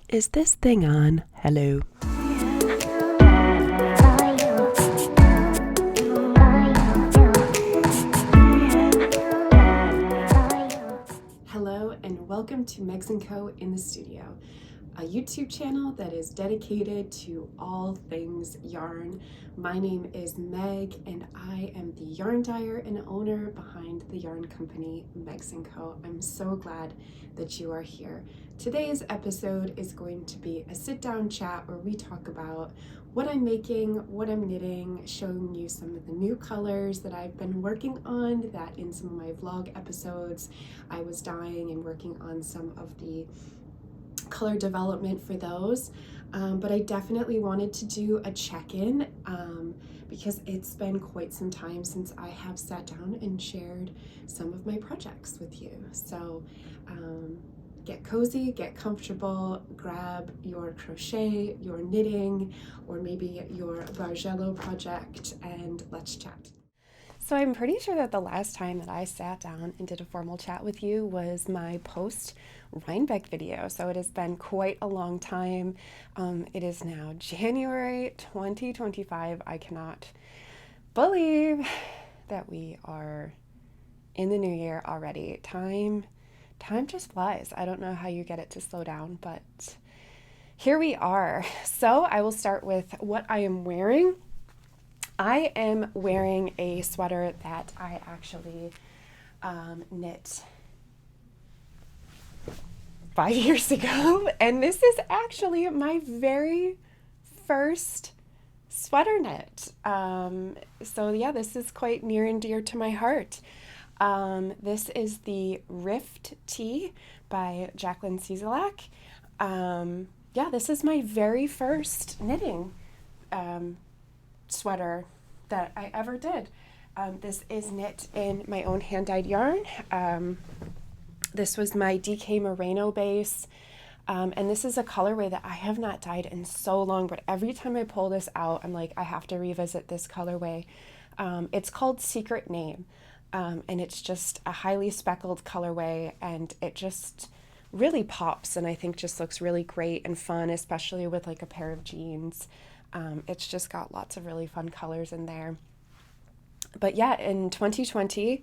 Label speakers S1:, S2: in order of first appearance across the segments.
S1: Is this thing on? Hello. Hello and welcome to Megs & Co. in the Studio, a YouTube channel that is dedicated to all things yarn. My name is Meg and I am the yarn dyer and owner behind the yarn company Megs & Co. I'm so glad that you are here. Today's episode is going to be a sit-down chat where we talk about what I'm making, what I'm knitting, showing you some of the new colors that I've been working on, that in some of my vlog episodes I was dyeing and working on some of the color development for those. But I definitely wanted to do a check-in because it's been quite some time since I have sat down and shared some of my projects with you. So get cozy, get comfortable, grab your crochet, your knitting, or maybe your Barello project, and let's chat. So I'm pretty sure that the last time that I sat down and did a formal chat with you was my post Rhinebeck video. So it has been quite a long time. It is now January 2025. I cannot believe that we are in the new year already. Time just flies. I don't know how you get it to slow down, but here we are. So I will start with what I am wearing. I am wearing a sweater that I actually knit 5 years ago, and this is actually my very first sweater knit. So yeah, this is quite near and dear to my heart. This is the Rift Tee by Jaq Cieslak. Yeah, this is my very first knitting sweater that I ever did. This is knit in my own hand-dyed yarn. This was my DK Merino base, and this is a colorway that I have not dyed in so long, but every time I pull this out, I'm like, I have to revisit this colorway. It's called Secret Name, and it's just a highly speckled colorway, and it just really pops, and I think just looks really great and fun, especially with like a pair of jeans. It's just got lots of really fun colors in there. But yeah, in 2020,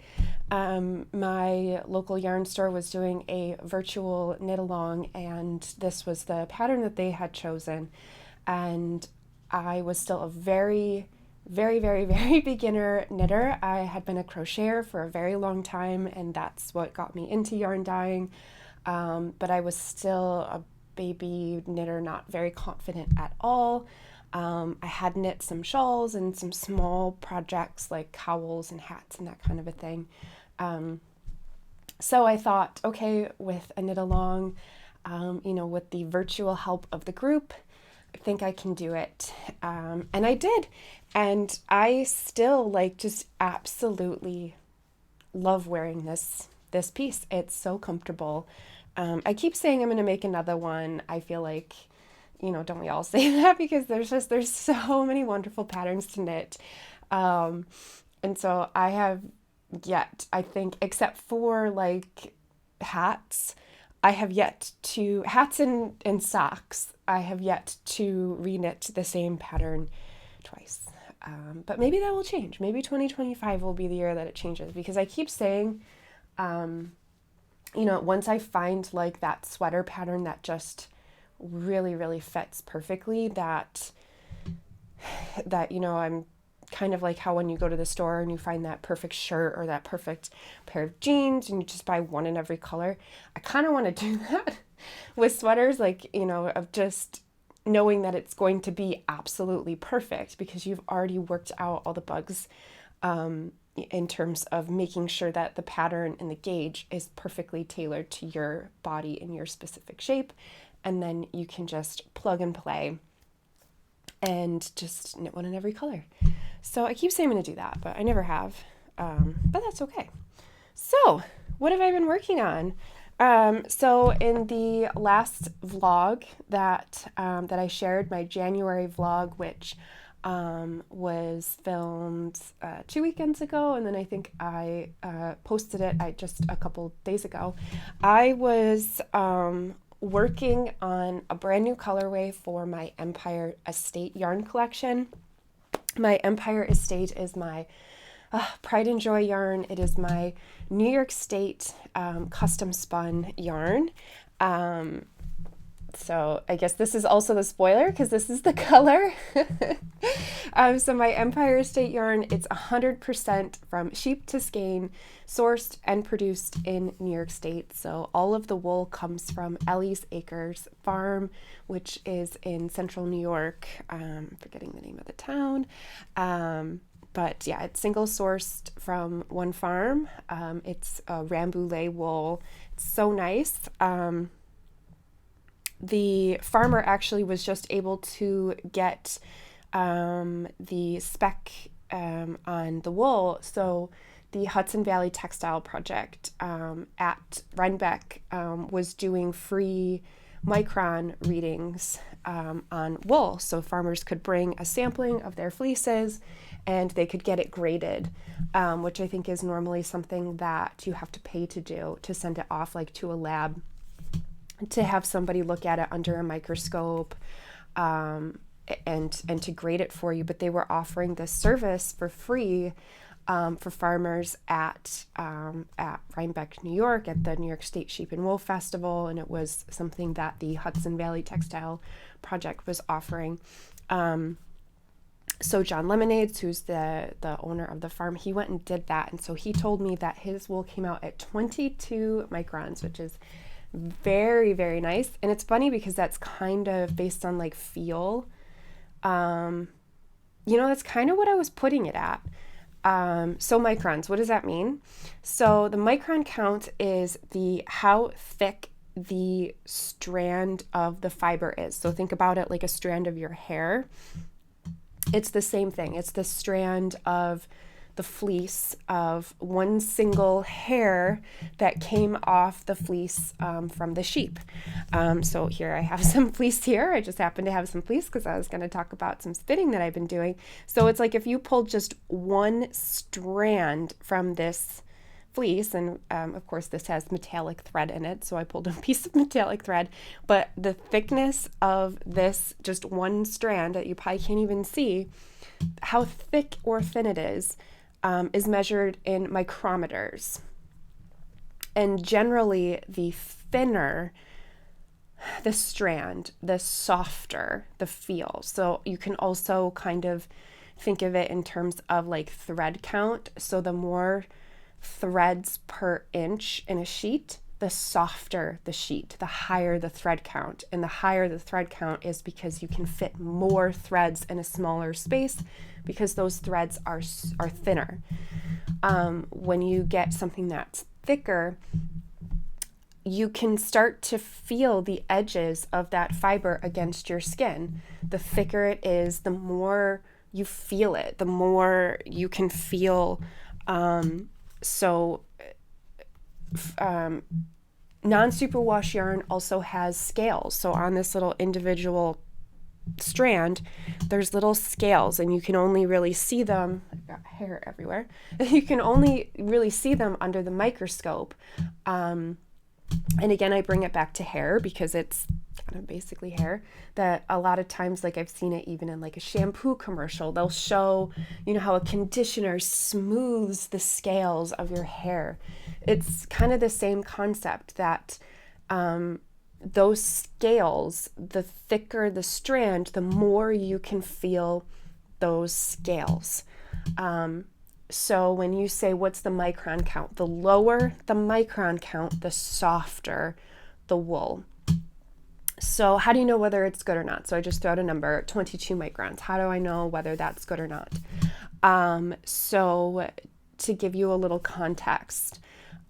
S1: my local yarn store was doing a virtual knit along, and this was the pattern that they had chosen. And I was still a very beginner knitter. I had been a crocheter for a very long time, and that's what got me into yarn dyeing. But I was still a baby knitter, not very confident at all. I had knit some shawls and some small projects like cowls and hats and that kind of a thing. So I thought, okay, with a knit along, with the virtual help of the group, I think I can do it. And I did. And I still just absolutely love wearing this piece. It's so comfortable. I keep saying I'm going to make another one. I feel like, don't we all say that? Because there's so many wonderful patterns to knit. And so I have yet, I think, except for hats, hats and socks, I have yet to re-knit the same pattern twice. But maybe that will change. Maybe 2025 will be the year that it changes, because I keep saying, once I find that sweater pattern that just really fits perfectly, that I'm kind of like how when you go to the store and you find that perfect shirt or that perfect pair of jeans and you just buy one in every color. I kind of want to do that with sweaters, of just knowing that it's going to be absolutely perfect, because you've already worked out all the bugs in terms of making sure that the pattern and the gauge is perfectly tailored to your body and your specific shape. And then you can just plug and play and just knit one in every color. So I keep saying I'm going to do that, but I never have. But that's okay. So what have I been working on? So in the last vlog that I shared, my January vlog, which was filmed 2 weekends ago, and then I think I posted it just a couple days ago. I was working on a brand new colorway for my Empire Estate yarn collection. My Empire Estate is my pride and joy yarn. It is my New York State custom spun yarn. So I guess this is also the spoiler because this is the color. So my Empire State yarn, it's 100% from sheep to skein, sourced and produced in New York State. So all of the wool comes from Ellie's Acres Farm, which is in central New York. Forgetting the name of the town. But yeah, it's single sourced from one farm. It's a Rambouillet wool. It's so nice. The farmer actually was just able to get the spec on the wool. So the Hudson Valley Textile Project at Rhinebeck was doing free micron readings on wool. So farmers could bring a sampling of their fleeces and they could get it graded, which I think is normally something that you have to pay to do, to send it off like to a lab, to have somebody look at it under a microscope and to grade it for you. But they were offering this service for free for farmers at Rhinebeck, New York, at the New York State Sheep and Wool Festival, and it was something that the Hudson Valley Textile Project was offering. So John Lemonades, who's the owner of the farm, he went and did that, and so he told me that his wool came out at 22 microns, which is very, very nice. And it's funny because that's kind of based on like feel. That's kind of what I was putting it at. So microns, what does that mean? So the micron count is how thick the strand of the fiber is. So think about it like a strand of your hair. It's the same thing. It's the strand of the fleece of one single hair that came off the fleece from the sheep. So here I have some fleece here. I just happen to have some fleece because I was going to talk about some spinning that I've been doing. So it's like if you pulled just one strand from this fleece, and of course this has metallic thread in it, so I pulled a piece of metallic thread, but the thickness of this just one strand that you probably can't even see how thick or thin it is measured in micrometers. And generally, the thinner the strand, the softer the feel. So you can also kind of think of it in terms of like thread count. So the more threads per inch in a sheet, the softer the sheet, the higher the thread count. And the higher the thread count is because you can fit more threads in a smaller space because those threads are thinner. When you get something that's thicker, you can start to feel the edges of that fiber against your skin. The thicker it is, the more you feel it, the more you can feel. Non-superwash yarn also has scales. So on this little individual strand, there's little scales, and you can only really see them. I've got hair everywhere. You can only really see them under the microscope. And again, I bring it back to hair because it's kind of basically hair, that a lot of times, like I've seen it even in like a shampoo commercial, they'll show, you know, how a conditioner smooths the scales of your hair. It's kind of the same concept that those scales, the thicker the strand, the more you can feel those scales. So when you say what's the micron count, the lower the micron count, the softer the wool. So how do you know whether it's good or not? So I just throw out a number, 22 microns. How do I know whether that's good or not? So to give you a little context,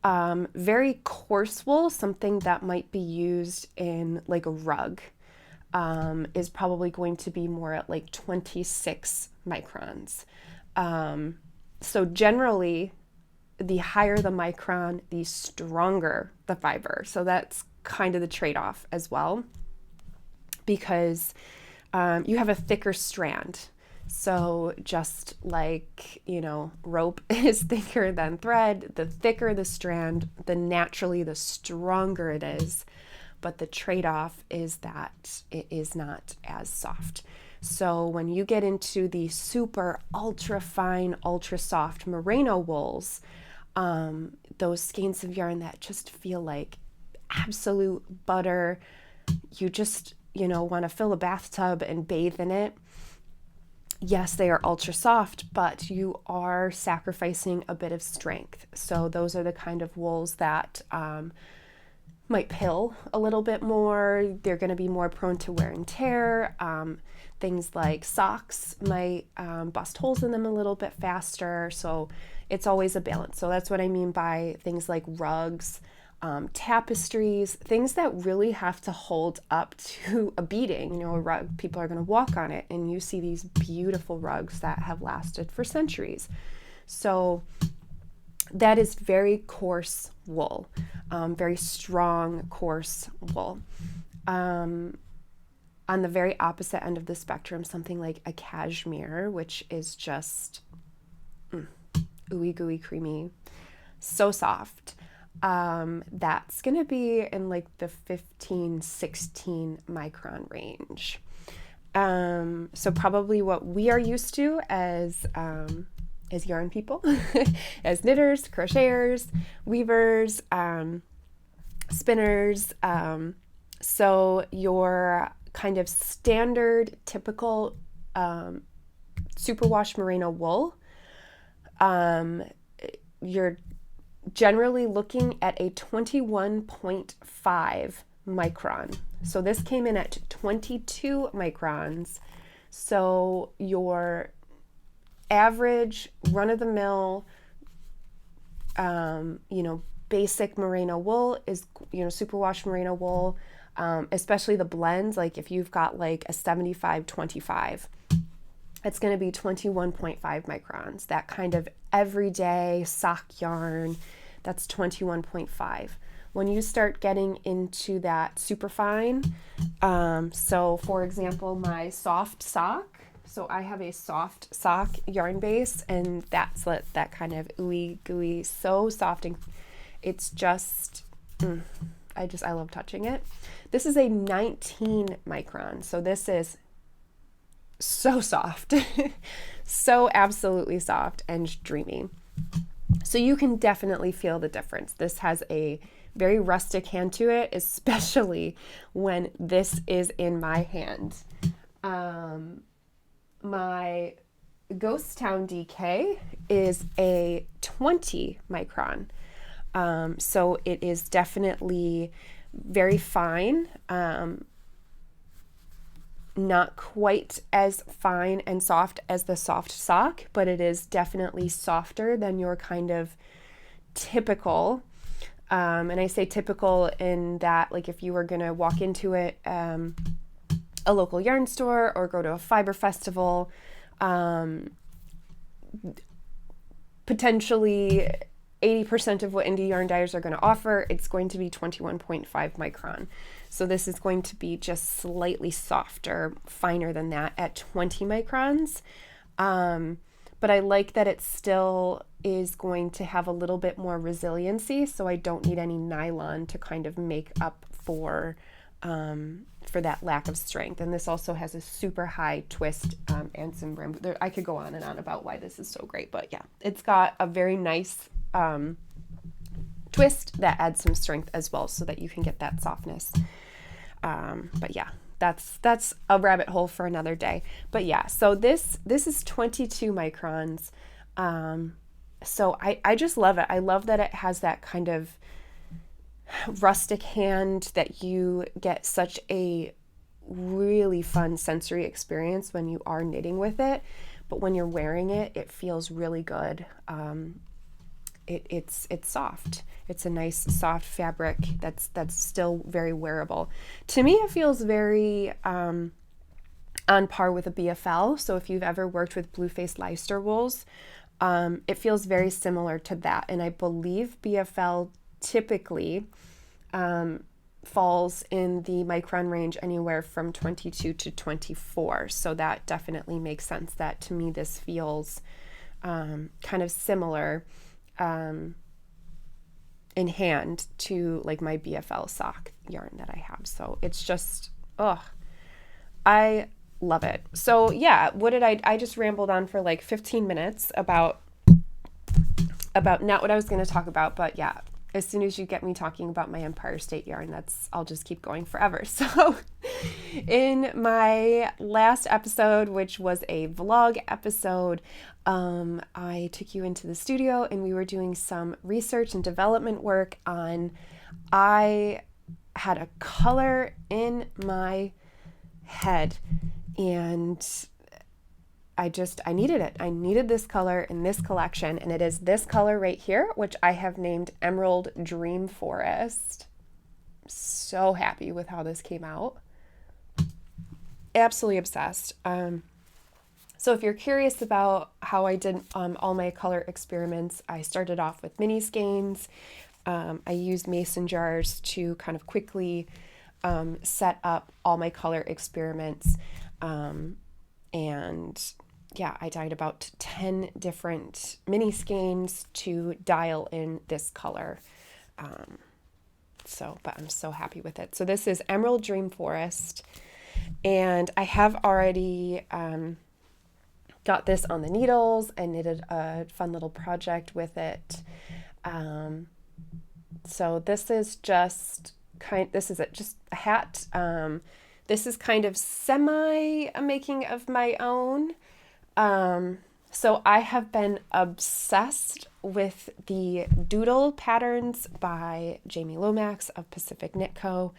S1: very coarse wool, something that might be used in like a rug, is probably going to be more at like 26 microns. So generally, the higher the micron, the stronger the fiber. So that's kind of the trade-off as well, because you have a thicker strand. So just like, you know, rope is thicker than thread, the thicker the strand, the naturally the stronger it is. but the trade-off is that it is not as soft. So when you get into the super ultra fine, ultra soft merino wools, those skeins of yarn that just feel like absolute butter, you just, want to fill a bathtub and bathe in it. Yes, they are ultra soft, but you are sacrificing a bit of strength. So those are the kind of wools that might pill a little bit more. They're going to be more prone to wear and tear. Things like socks might bust holes in them a little bit faster. So it's always a balance. So that's what I mean by things like rugs, tapestries, things that really have to hold up to a beating. A rug, people are going to walk on it, and you see these beautiful rugs that have lasted for centuries. So that is very coarse wool, very strong, coarse wool. On the very opposite end of the spectrum, something like a cashmere, which is just ooey gooey creamy, so soft. That's going to be in like the 15-16 micron range. So probably what we are used to as yarn people, as knitters, crocheters, weavers, spinners. So your kind of standard, typical superwash merino wool, you're generally looking at a 21.5 micron. So this came in at 22 microns. So your average run-of-the-mill, basic merino wool is, superwash merino wool, especially the blends. Like if you've got like a 75-25, it's going to be 21.5 microns. That kind of everyday sock yarn, that's 21.5. When you start getting into that super fine, so for example, my soft sock, so I have a soft sock yarn base, and that's that kind of ooey gooey, so soft, and it's just, I love touching it. This is a 19 micron, so this is so soft, so absolutely soft and dreamy. So you can definitely feel the difference. This has a very rustic hand to it, especially when this is in my hand. My Ghost Town DK is a 20 micron. So it is definitely very fine. Not quite as fine and soft as the soft sock, but it is definitely softer than your kind of typical, and I say typical in that, like if you were going to walk into a local yarn store or go to a fiber festival, potentially 80% of what indie yarn dyers are going to offer, it's going to be 21.5 micron. So this is going to be just slightly softer, finer than that at 20 microns. But I like that it still is going to have a little bit more resiliency, so I don't need any nylon to kind of make up for that lack of strength. And this also has a super high twist and some rim. I could go on and on about why this is so great, but yeah, it's got a very nice twist that adds some strength as well, so that you can get that softness. But yeah, that's a rabbit hole for another day. But yeah, so this is 22 microns. So I just love it. I love that it has that kind of rustic hand, that you get such a really fun sensory experience when you are knitting with it. But when you're wearing it, it feels really good. It's soft. It's a nice soft fabric that's still very wearable. To me, it feels very on par with a BFL. So if you've ever worked with blue-faced Leicester wools, it feels very similar to that. And I believe BFL typically falls in the micron range anywhere from 22 to 24. So that definitely makes sense that to me this feels kind of similar. in hand to like my BFL sock yarn that I have. So it's just, I love it. So yeah, what did I just rambled on for like 15 minutes about not what I was going to talk about, but yeah, as soon as you get me talking about my Empire State yarn, I'll just keep going forever. So in my last episode, which was a vlog episode, I took you into the studio and we were doing some research and development work on, I had a color in my head and I needed it. I needed this color in this collection, and it is this color right here, which I have named Emerald Dream Forest. So happy with how this came out. Absolutely obsessed. So if you're curious about how I did all my color experiments, I started off with mini skeins. I used mason jars to kind of quickly set up all my color experiments. And yeah, I dyed about 10 different mini skeins to dial in this color. But I'm so happy with it. So this is Emerald Dream Forest, and I have already got this on the needles and knitted a fun little project with it. So this is just just a hat. This is kind of semi a making of my own. So I have been obsessed with the Doodle patterns by Jamie Lomax of Pacific Knit Co.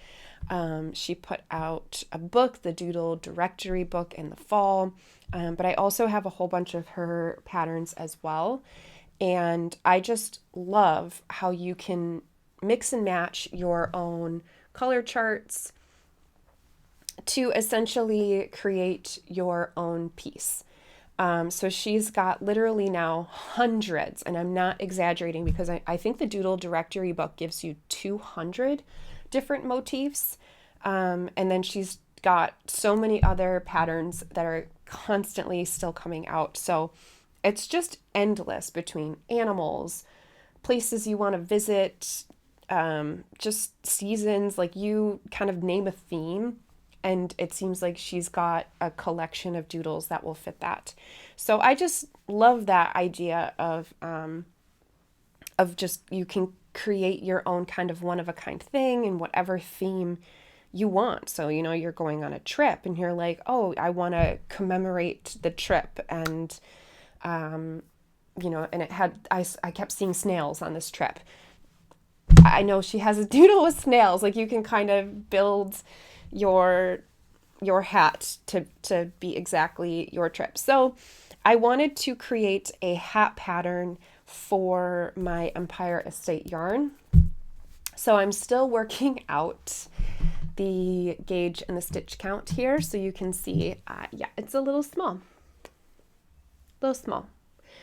S1: She put out a book, the Doodle directory book, in the fall, but I also have a whole bunch of her patterns as well. And I just love how you can mix and match your own color charts to essentially create your own piece. So she's got literally now hundreds, and I'm not exaggerating because I think the Doodle directory book gives you 200 different motifs. And then she's got so many other patterns that are constantly still coming out. So it's just endless between animals, places you want to visit, just seasons, like you kind of name a theme. And it seems like she's got a collection of doodles that will fit that. So I just love that idea of just you can create your own kind of one of a kind thing in whatever theme you want. So, you're going on a trip and you're like, oh, I want to commemorate the trip. And, and it had, I kept seeing snails on this trip. I know she has a doodle with snails. Like you can kind of build your hat to be exactly your trip. So I wanted to create a hat pattern for my Empire Estate yarn. So I'm still working out the gauge and the stitch count here. So you can see, it's a little small.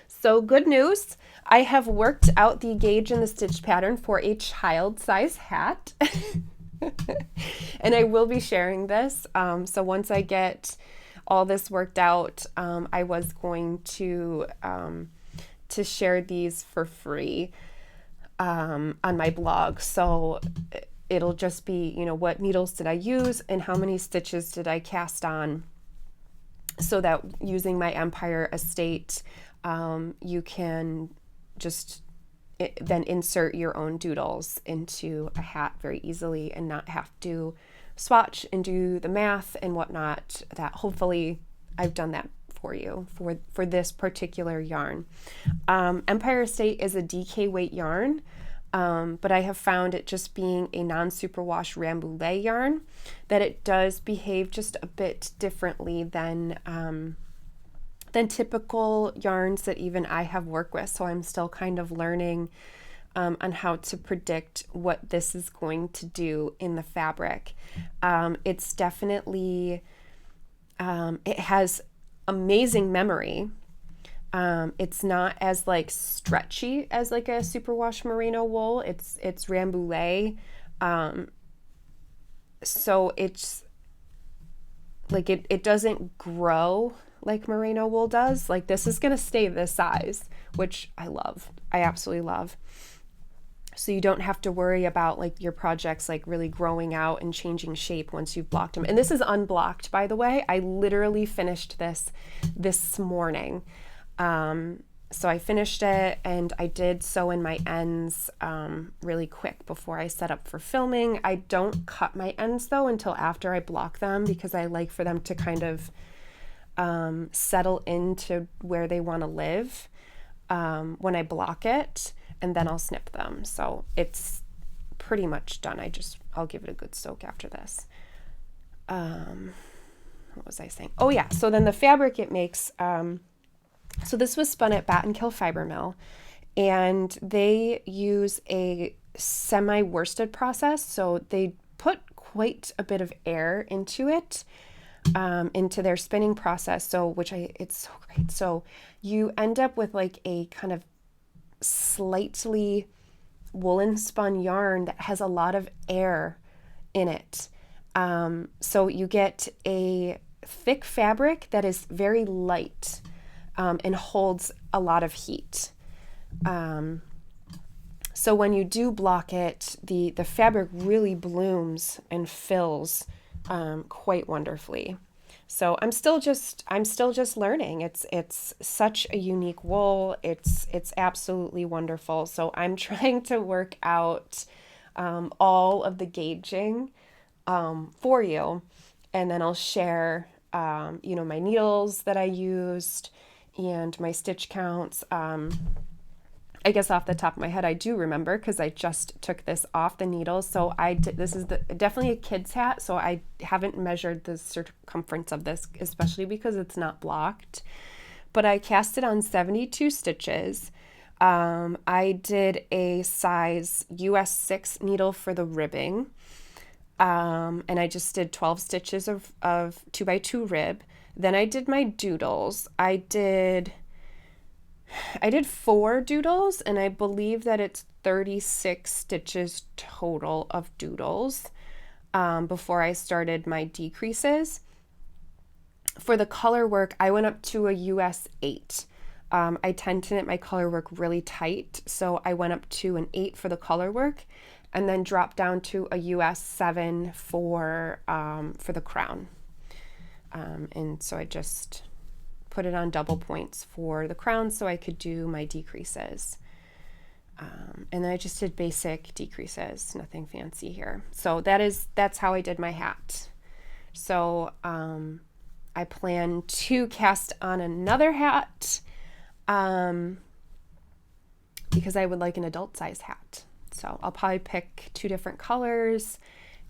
S1: So good news, I have worked out the gauge and the stitch pattern for a child size hat. And I will be sharing this. So once I get all this worked out, I was going to share these for free on my blog. So it'll just be, what needles did I use and how many stitches did I cast on, so that using my Empire Estate, you can just then insert your own doodles into a hat very easily and not have to swatch and do the math and whatnot. That hopefully I've done that for you for this particular yarn. Empire Estate is a DK weight yarn, but I have found it just being a non-superwash Rambouillet yarn that it does behave just a bit differently than typical yarns that even I have worked with. So I'm still kind of learning on how to predict what this is going to do in the fabric. It's definitely, it has amazing memory. It's not as like stretchy as like a superwash merino wool. It's Rambouillet. So it's like, it doesn't grow like merino wool does. Like this is going to stay this size, which I love. I absolutely love. So you don't have to worry about like your projects like really growing out and changing shape once you've blocked them. And this is unblocked, by the way. I literally finished this morning. So I finished it and I did sew in my ends really quick before I set up for filming. I don't cut my ends though until after I block them, because I like for them to kind of settle into where they want to live when I block it, and then I'll snip them. So it's pretty much done. I'll give it a good soak after this. What was I saying? Oh yeah, so then the fabric it makes, so this was spun at Bat and Kill Fiber Mill, and they use a semi-worsted process. So they put quite a bit of air into it, into their spinning process. So it's so great. So you end up with like a kind of slightly woolen spun yarn that has a lot of air in it. So you get a thick fabric that is very light. And holds a lot of heat. So when you do block it, the fabric really blooms and fills quite wonderfully. So I'm still just learning. It's such a unique wool. It's absolutely wonderful. So I'm trying to work out all of the gauging for you, and then I'll share my needles that I used and my stitch counts. I guess off the top of my head, I do remember because I just took this off the needles. So this is definitely a kid's hat. So I haven't measured the circumference of this, especially because it's not blocked. But I cast it on 72 stitches. I did a size US 6 needle for the ribbing. And I just did 12 stitches of 2x2 rib. Then I did my doodles. I did 4 doodles, and I believe that it's 36 stitches total of doodles before I started my decreases. For the color work, I went up to a US 8. I tend to knit my color work really tight, so I went up to an 8 for the color work, and then dropped down to a US 7 for the crown. And so I just put it on double points for the crown so I could do my decreases. And then I just did basic decreases, nothing fancy here. So that's how I did my hat. So I plan to cast on another hat because I would like an adult size hat. So I'll probably pick 2 different colors,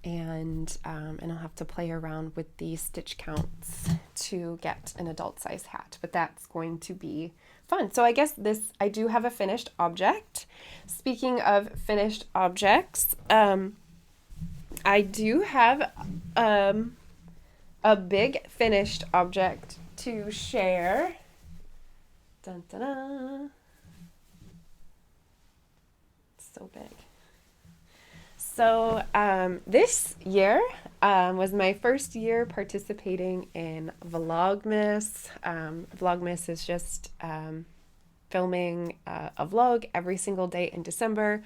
S1: and I'll have to play around with the stitch counts to get an adult size hat, but that's going to be fun. So I guess I do have a finished object. Speaking of finished objects, I do have a big finished object to share. Dun, dun, dun. It's so big. So this year was my first year participating in Vlogmas. Vlogmas is just filming a vlog every single day in December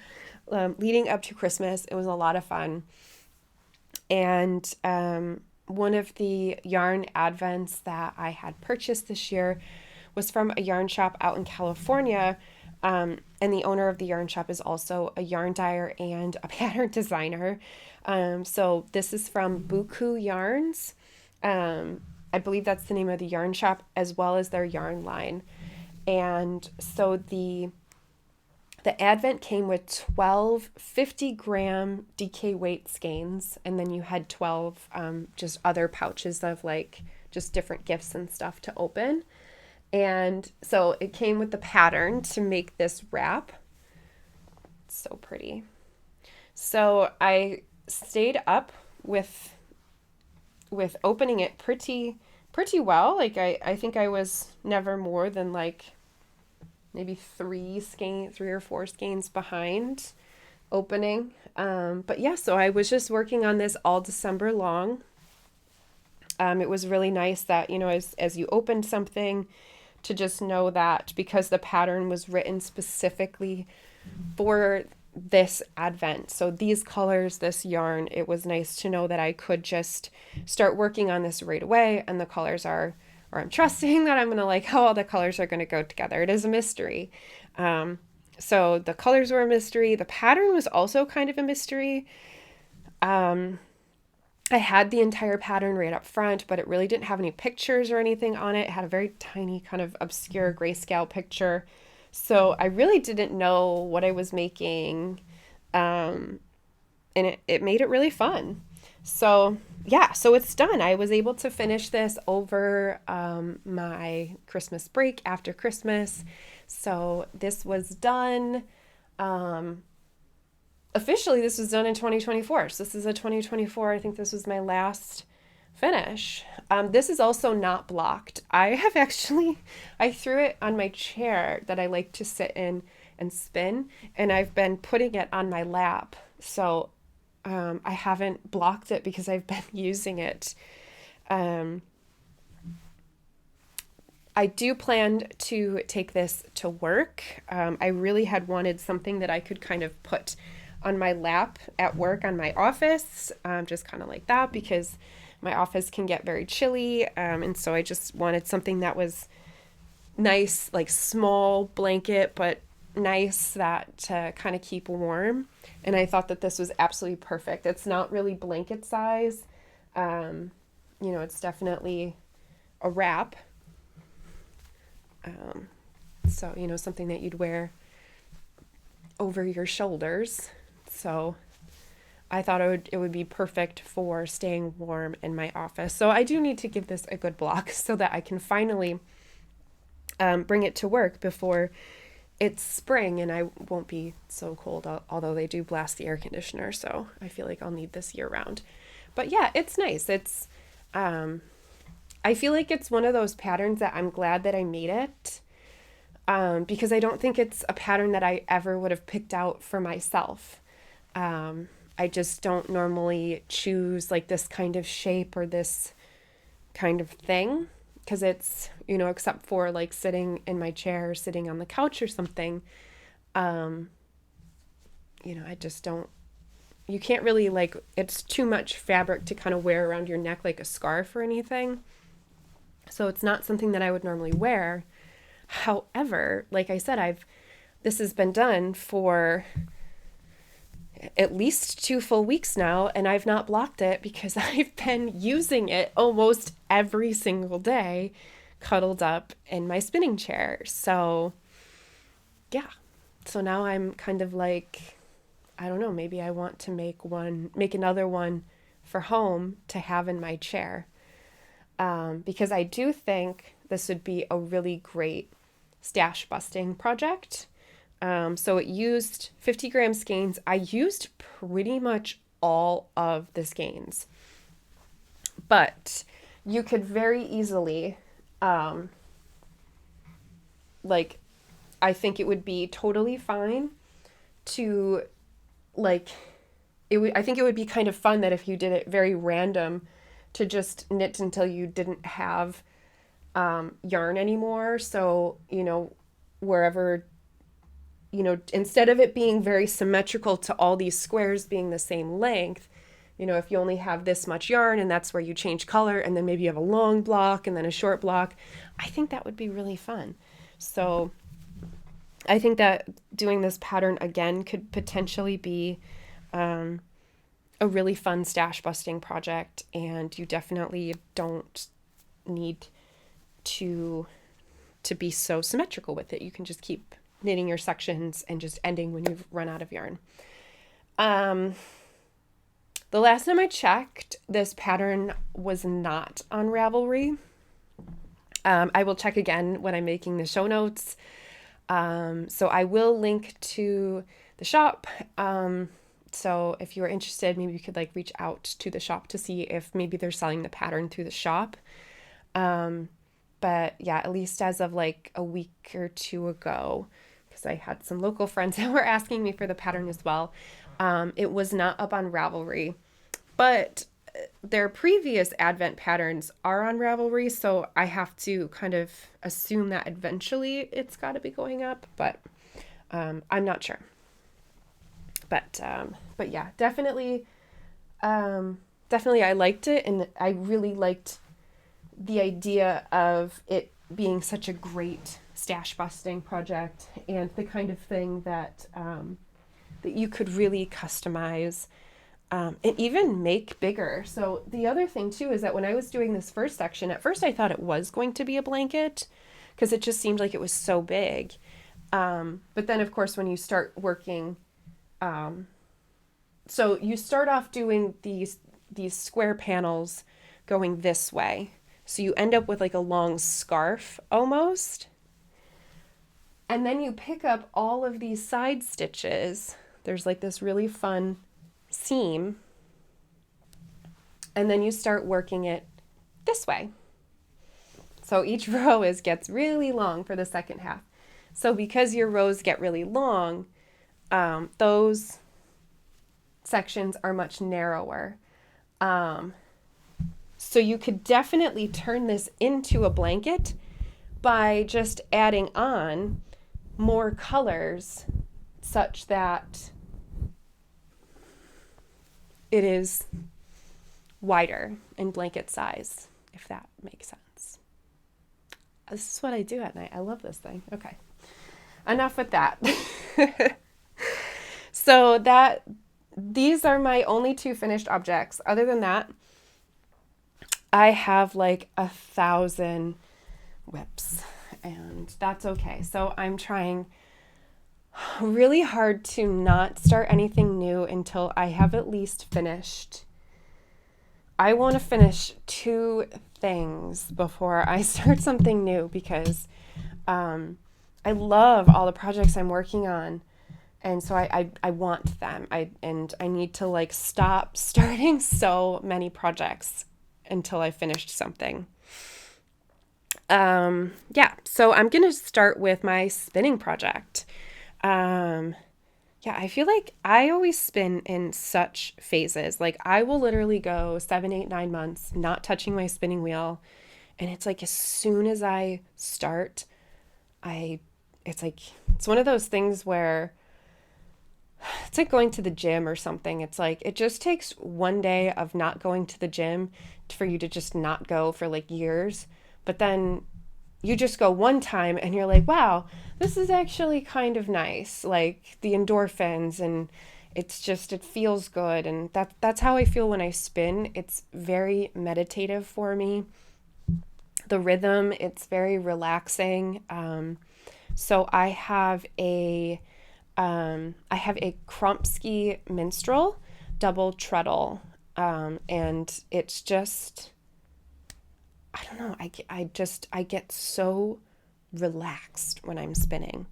S1: leading up to Christmas. It was a lot of fun. And one of the yarn advents that I had purchased this year was from a yarn shop out in California. And the owner of the yarn shop is also a yarn dyer and a pattern designer. So this is from Buku Yarns. I believe that's the name of the yarn shop, as well as their yarn line. And so the advent came with 12 50-gram DK weight skeins, and then you had 12 just other pouches of like just different gifts and stuff to open. And so it came with the pattern to make this wrap. It's so pretty. So I stayed up with opening it pretty well. Like I think I was never more than like maybe 3 or 4 skeins behind opening. But yeah, so I was just working on this all December long. It was really nice that, as you opened something, to just know that because the pattern was written specifically for this advent. So these colors, this yarn, it was nice to know that I could just start working on this right away, and the colors are, or I'm trusting that I'm going to like how all the colors are going to go together. It is a mystery. So the colors were a mystery. The pattern was also kind of a mystery. I had the entire pattern right up front, but it really didn't have any pictures or anything on it. It had a very tiny kind of obscure grayscale picture. So I really didn't know what I was making. And it made it really fun. So yeah, so it's done. I was able to finish this over my Christmas break after Christmas. So this was done. Officially, this was done in 2024. So this is a 2024. I think this was my last finish. This is also not blocked. I threw it on my chair that I like to sit in and spin, and I've been putting it on my lap. So I haven't blocked it because I've been using it. I do plan to take this to work. I really had wanted something that I could kind of put on my lap at work on my office, just kind of like that, because my office can get very chilly. And so I just wanted something that was nice, like small blanket, but nice that to kind of keep warm. And I thought that this was absolutely perfect. It's not really blanket size. It's definitely a wrap. So, something that you'd wear over your shoulders. So I thought it would be perfect for staying warm in my office. So I do need to give this a good block so that I can finally bring it to work before it's spring and I won't be so cold, although they do blast the air conditioner. So I feel like I'll need this year round. But yeah, it's nice. It's, I feel like it's one of those patterns that I'm glad that I made it, because I don't think it's a pattern that I ever would have picked out for myself. I just don't normally choose like this kind of shape or this kind of thing, because it's, except for like sitting in my chair or sitting on the couch or something, I just don't, you can't really like, it's too much fabric to kind of wear around your neck like a scarf or anything. So it's not something that I would normally wear. However, like I said, this has been done for at least 2 full weeks now, and I've not blocked it because I've been using it almost every single day, cuddled up in my spinning chair. So yeah, so now I'm kind of like, I don't know, maybe I want to make another one for home to have in my chair. Because I do think this would be a really great stash busting project. So it used 50 gram skeins. I used pretty much all of the skeins, but you could very easily, I think it would be totally fine to I think it would be kind of fun that if you did it very random to just knit until you didn't have, yarn anymore. So, wherever, instead of it being very symmetrical to all these squares being the same length, if you only have this much yarn and that's where you change color, and then maybe you have a long block and then a short block, I think that would be really fun. So I think that doing this pattern again could potentially be a really fun stash busting project, and you definitely don't need to be so symmetrical with it. You can just keep knitting your sections and just ending when you've run out of yarn. The last time I checked, this pattern was not on Ravelry. I will check again when I'm making the show notes. So I will link to the shop. So if you are interested, maybe you could reach out to the shop to see if maybe they're selling the pattern through the shop. But yeah, at least as of a week or 2 ago, because I had some local friends that were asking me for the pattern as well. It was not up on Ravelry, but their previous Advent patterns are on Ravelry. So I have to kind of assume that eventually it's got to be going up, but I'm not sure.
S2: But yeah, definitely I liked it, and I really liked the idea of it being such a great stash busting project, and the kind of thing that that you could really customize, and even make bigger. So the other thing too is that when I was doing this first section, at first I thought it was going to be a blanket because it just seemed like it was so big. But then of course when you start working, so you start off doing these square panels going this way. So you end up with like a long scarf almost. And then you pick up all of these side stitches. There's like this really fun seam. And then you start working it this way. So each row gets really long for the second half. So because your rows get really long, those sections are much narrower. So you could definitely turn this into a blanket by just adding on more colors such that it is wider in blanket size, if that makes sense. This is what I do at night. I love this thing. Okay. Enough with that. So these are my only two finished objects. Other than that, I have like 1,000 whips, and that's okay. So I'm trying really hard to not start anything new until I have at least finished. I want to finish 2 things before I start something new, because I love all the projects I'm working on. And so I want them. I need to like stop starting so many projects until I finished something. Yeah, so I'm going to start with my spinning project. Yeah, I feel like I always spin in such phases. Like I will literally go 7, 8, 9 months not touching my spinning wheel. And it's like as soon as I start, it's one of those things where it's like going to the gym or something. It's like it just takes one day of not going to the gym for you to just not go for like years. But then you just go one time and you're like, wow, this is actually kind of nice. Like the endorphins, and it feels good. And that's how I feel when I spin. It's very meditative for me. The rhythm, it's very relaxing. So I have a Kromsky Minstrel double treadle, and it's just, I don't know, I get so relaxed when I'm spinning.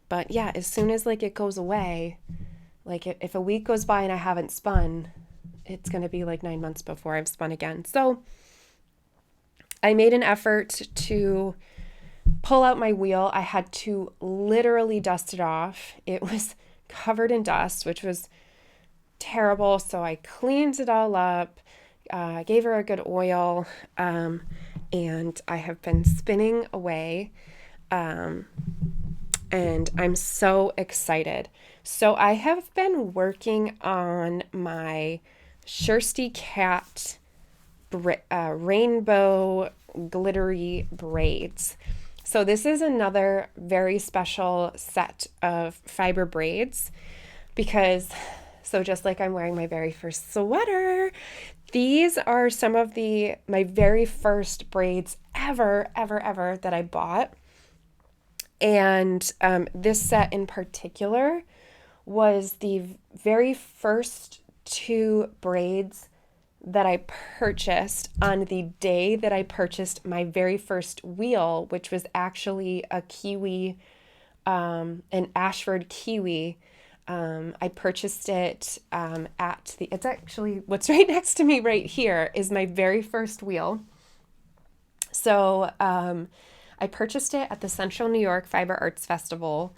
S2: But yeah, as soon as like it goes away, like if a week goes by and I haven't spun, it's going to be like 9 months before I've spun again. So I made an effort to pull out my wheel. I had to literally dust it off. It was covered in dust, which was terrible. So I cleaned it all up, gave her a good oil, and I have been spinning away. And I'm so excited. So I have been working on my Shirsty Cat rainbow glittery braids. So this is another very special set of fiber braids because, so just like I'm wearing my very first sweater, these are some of my very first braids ever that I bought. And this set in particular was the very first 2 braids that I purchased on the day that I purchased my very first wheel, which was actually a kiwi, an Ashford kiwi. I purchased it it's actually what's right next to me right here is my very first wheel. So I purchased it at the Central New York Fiber Arts Festival.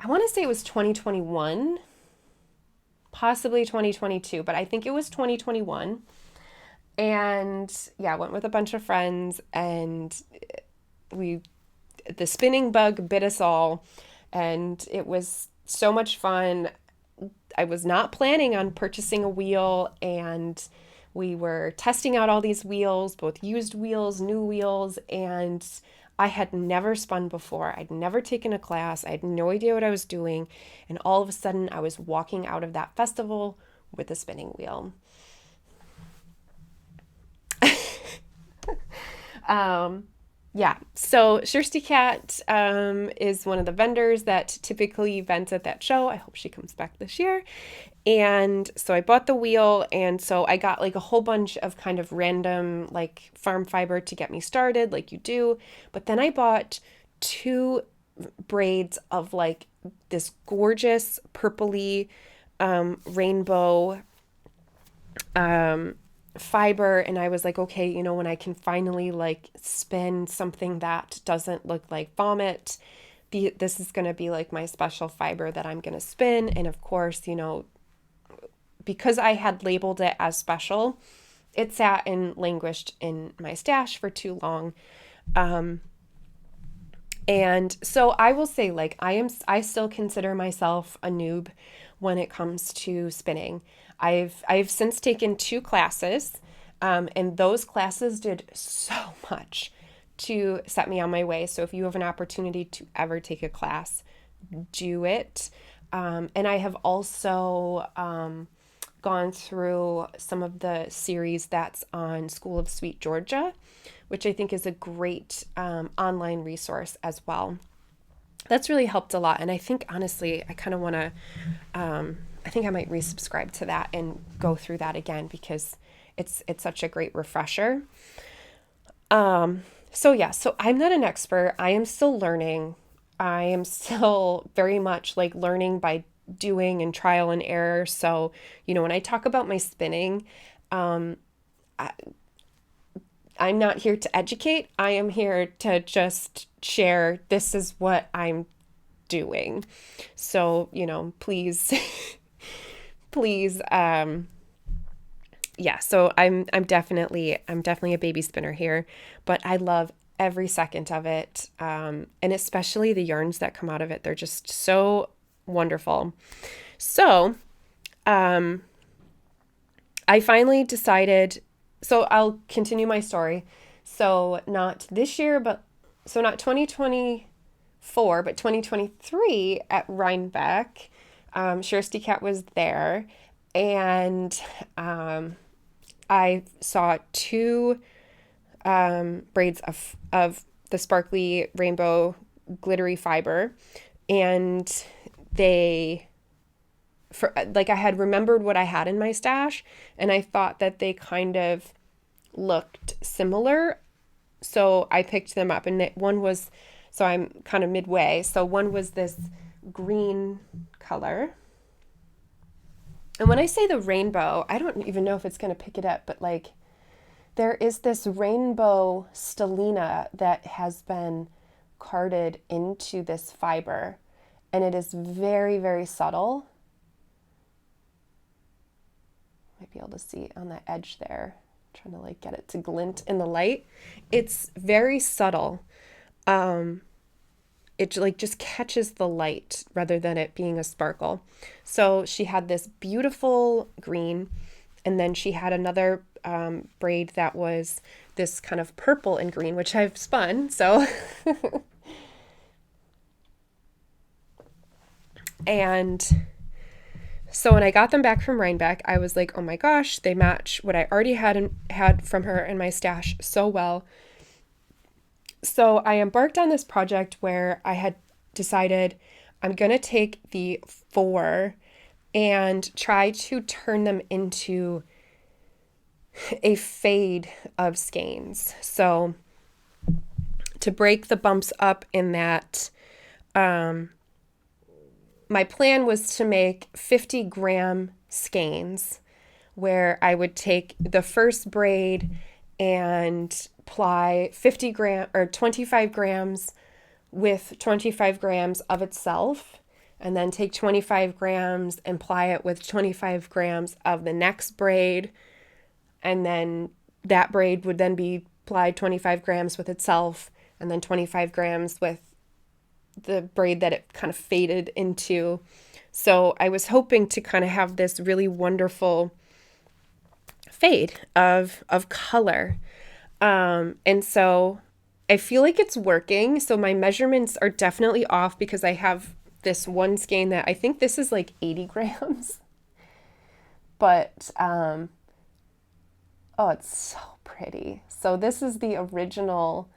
S2: I want to say it was 2021. Possibly 2022, but I think it was 2021. And yeah, went with a bunch of friends, and the spinning bug bit us all, and it was so much fun. I was not planning on purchasing a wheel, and we were testing out all these wheels, both used wheels, new wheels, and I had never spun before. I'd never taken a class. I had no idea what I was doing. And all of a sudden, I was walking out of that festival with a spinning wheel. Yeah, so Shirsty Cat is one of the vendors that typically vents at that show. I hope she comes back this year. And so I bought the wheel, and so I got like a whole bunch of kind of random like farm fiber to get me started, like you do. But then I bought 2 braids of like this gorgeous purpley rainbow fiber, and I was like, okay, you know, when I can finally like spin something that doesn't look like vomit, this is going to be like my special fiber that I'm going to spin. And of course, you know, because I had labeled it as special, it sat and languished in my stash for too long. And so I will say, like, I still consider myself a noob when it comes to spinning. I've since taken 2 classes, and those classes did so much to set me on my way. So if you have an opportunity to ever take a class, do it. And I have also gone through some of the series that's on School of Sweet Georgia, which I think is a great online resource as well. That's really helped a lot. And I think, honestly, I kind of want to, I think I might resubscribe to that and go through that again, because it's such a great refresher. So yeah, so I'm not an expert. I am still learning. I am still very much like learning by doing and trial and error. So, you know, when I talk about my spinning, I'm not here to educate. I am here to just share, this is what I'm doing. So, you know, please, please, yeah, so I'm definitely a baby spinner here, but I love every second of it. And especially the yarns that come out of it. They're just so wonderful. So, I finally decided, so I'll continue my story. So not this year, not 2024, but 2023 at Rhinebeck, Shirsty Cat was there, and I saw 2 braids of the sparkly rainbow glittery fiber, and I had remembered what I had in my stash, and I thought that they kind of looked similar. So I picked them up, and so I'm kind of midway. So one was this green color. And when I say the rainbow, I don't even know if it's going to pick it up, but like there is this rainbow stellina that has been carded into this fiber, and it is very, very subtle. Might be able to see it on the edge there. I'm trying to like get it to glint in the light. It's very subtle. It like just catches the light rather than it being a sparkle. So she had this beautiful green, and then she had another braid that was this kind of purple and green, which I've spun. So and so when I got them back from Rhinebeck, I was like, oh my gosh, they match what I already had from her in my stash so well. So I embarked on this project where I had decided I'm going to take the 4 and try to turn them into a fade of skeins. So to break the bumps up in that, my plan was to make 50-gram skeins, where I would take the first braid and apply 25 grams with 25 grams of itself, and then take 25 grams and apply it with 25 grams of the next braid, and then that braid would then be applied 25 grams with itself, and then 25 grams with the braid that it kind of faded into. So I was hoping to kind of have this really wonderful fade of color. And so I feel like it's working. So my measurements are definitely off because I have this one skein that I think this is like 80 grams. But, oh, it's so pretty. So this is the original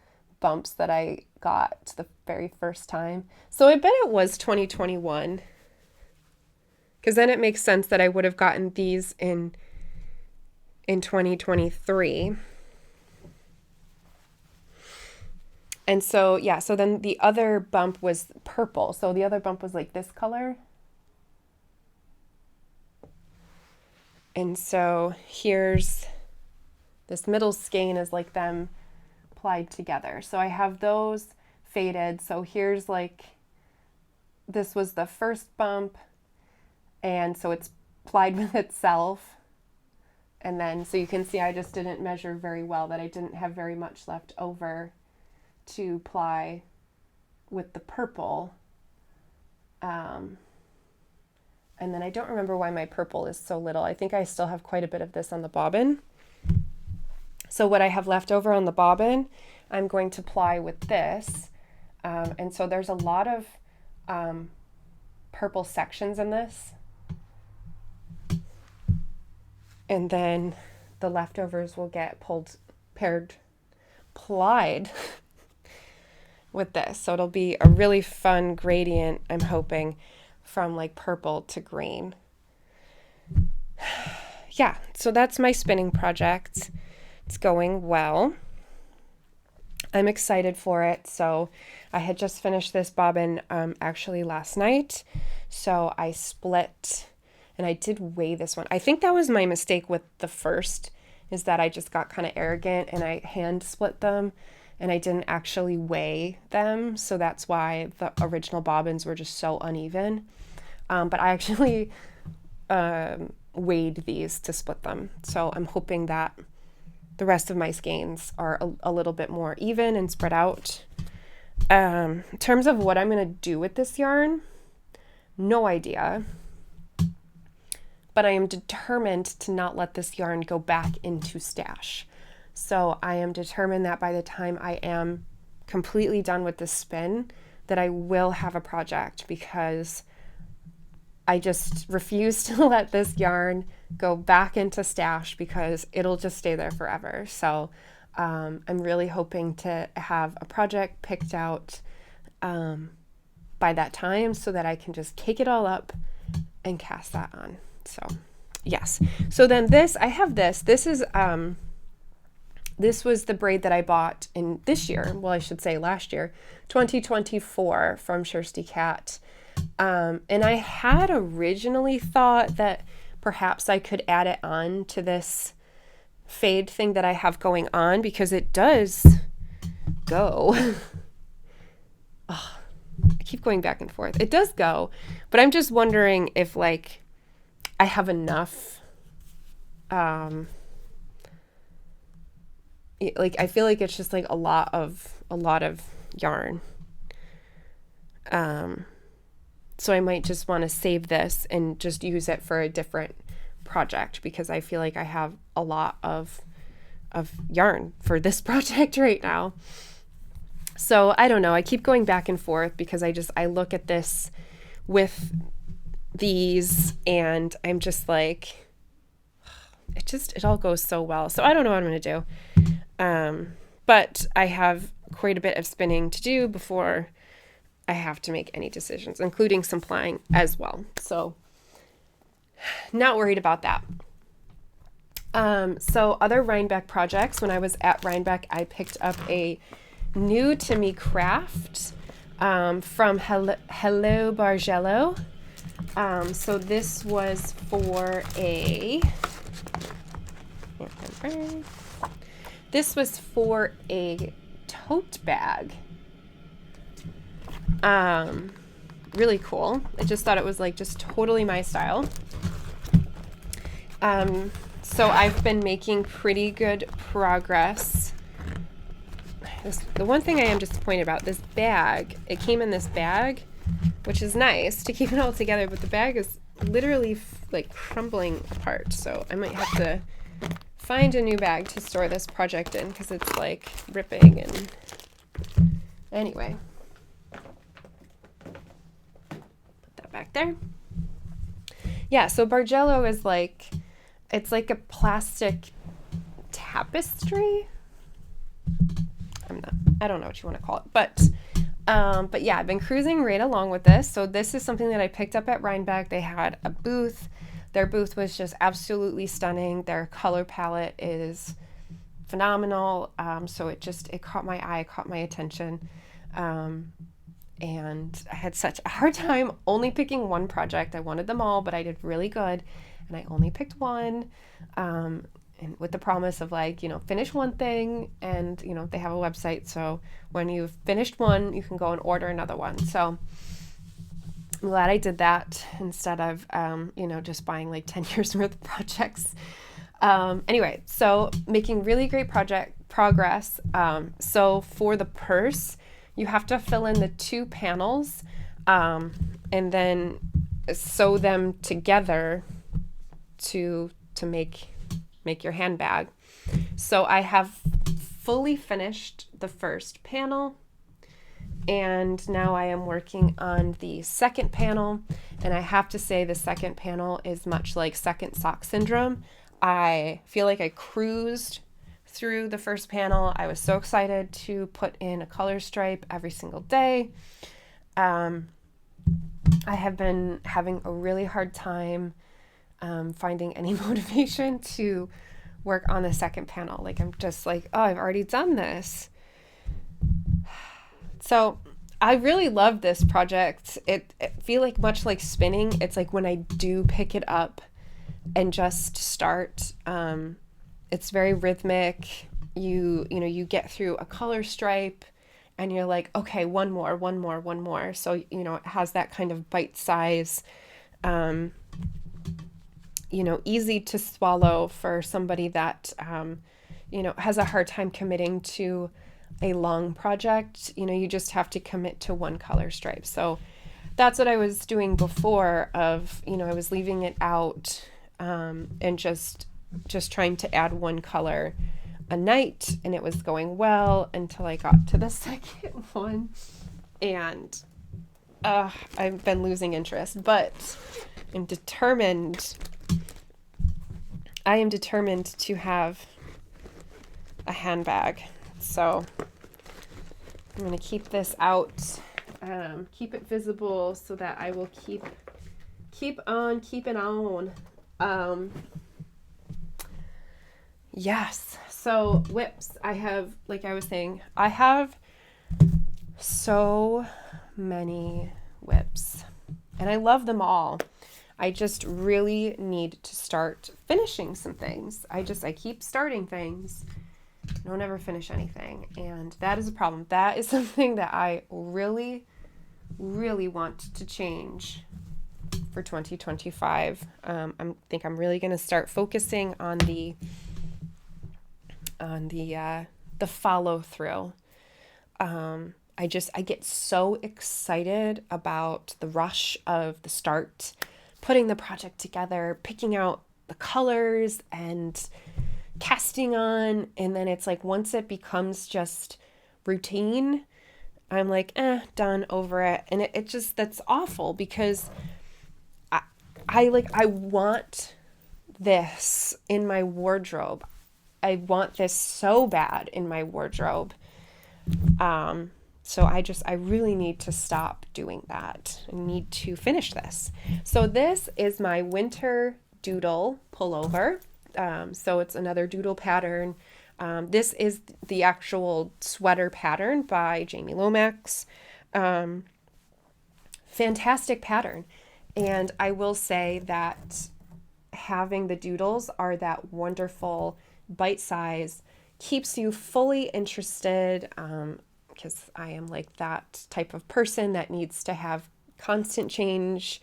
S2: bumps that I got the very first time. So I bet it was 2021. Because then it makes sense that I would have gotten these in 2023. And so, yeah, so then the other bump was purple. So the other bump was like this color. And so here's this middle skein is like them plied together. So I have those faded. So here's like, this was the first bump. And so it's plied with itself. And then, so you can see I just didn't measure very well, that I didn't have very much left over to ply with the purple. And then I don't remember why my purple is so little. I think I still have quite a bit of this on the bobbin. So what I have left over on the bobbin, I'm going to ply with this. And so there's a lot of purple sections in this. And then the leftovers will get plied with this. So it'll be a really fun gradient, I'm hoping, from like purple to green. Yeah, so that's my spinning project. It's going well. I'm excited for it. So I had just finished this bobbin actually last night. So I split, and I did weigh this one. I think that was my mistake with the first, is that I just got kind of arrogant and I hand split them and I didn't actually weigh them. So that's why the original bobbins were just so uneven. But I actually weighed these to split them. So I'm hoping that the rest of my skeins are a little bit more even and spread out. In terms of what I'm going to do with this yarn, no idea. But I am determined to not let this yarn go back into stash. So I am determined that by the time I am completely done with this spin, that I will have a project, because I just refuse to let this yarn go back into stash because it'll just stay there forever. So I'm really hoping to have a project picked out by that time so that I can just cake it all up and cast that on. So yes. So then this, I have this. This is this was the braid that I bought in this year. Well, I should say last year, 2024, from Shirsty Cat. And I had originally thought that perhaps I could add it on to this fade thing that I have going on, because it does go. Oh, I keep going back and forth. It does go, but I'm just wondering if like I have enough, like I feel like it's just like a lot of yarn. So I might just want to save this and just use it for a different project, because I feel like I have a lot of yarn for this project right now. So I don't know. I keep going back and forth because I look at this with these and I'm just like, it all goes so well. So I don't know what I'm going to do. But I have quite a bit of spinning to do before I have to make any decisions, including some plying as well. So not worried about that. So other Rhinebeck projects, when I was at Rhinebeck, I picked up a new to me craft from Hello Barello. So this was for a tote bag. Really cool. I just thought it was like just totally my style. So I've been making pretty good progress. the one thing I am disappointed about, this bag, it came in this bag, which is nice to keep it all together, but the bag is literally like crumbling apart. So I might have to find a new bag to store this project in because it's like ripping. And anyway, put that back there. Yeah, so Bargello is like, it's like a plastic tapestry. I don't know what you want to call it, but yeah, I've been cruising right along with this. So this is something that I picked up at Rhinebeck. They had a booth. Their booth was just absolutely stunning. Their color palette is phenomenal. So it caught my eye, caught my attention. And I had such a hard time only picking one project. I wanted them all, but I did really good. And I only picked one. And with the promise of like, finish one thing, and, they have a website. So when you've finished one, you can go and order another one. So I'm glad I did that instead of, just buying like 10 years worth of projects. Anyway, so making really great progress. So for the purse, you have to fill in the 2 panels, and then sew them together to make your handbag. So I have fully finished the first panel, and now I am working on the second panel. And I have to say the second panel is much like second sock syndrome. I feel like I cruised through the first panel. I was so excited to put in a color stripe every single day. I have been having a really hard time finding any motivation to work on the second panel. Like, I'm just like, oh, I've already done this. So I really love this project. It feel like much like spinning. It's like when I do pick it up and just start, it's very rhythmic. You get through a color stripe and you're like, okay, one more. So, it has that kind of bite size, easy to swallow for somebody that, has a hard time committing to a long project. You just have to commit to one color stripe. So that's what I was doing before of, I was leaving it out, and just trying to add one color a night, and it was going well until I got to the second one, and I've been losing interest, but I am determined to have a handbag. So I'm going to keep this out, keep it visible so that I will keep on keeping on. Yes. So whips, I have, like I was saying, I have so many whips and I love them all. I just really need to start finishing some things. I keep starting things. I don't ever finish anything. And that is a problem. That is something that I really, really want to change for 2025. I think I'm really going to start focusing on the follow through. I get so excited about the rush of the start, putting the project together, picking out the colors and casting on. And then it's like, once it becomes just routine, I'm like, done, over it. And it just, that's awful because I want this in my wardrobe. I want this so bad in my wardrobe. So I really need to stop doing that. I need to finish this. So this is my winter Doodle pullover. So it's another Doodle pattern. This is the actual sweater pattern by Jamie Lomax. Fantastic pattern. And I will say that having the Doodles are that wonderful bite size, keeps you fully interested, because I am like that type of person that needs to have constant change.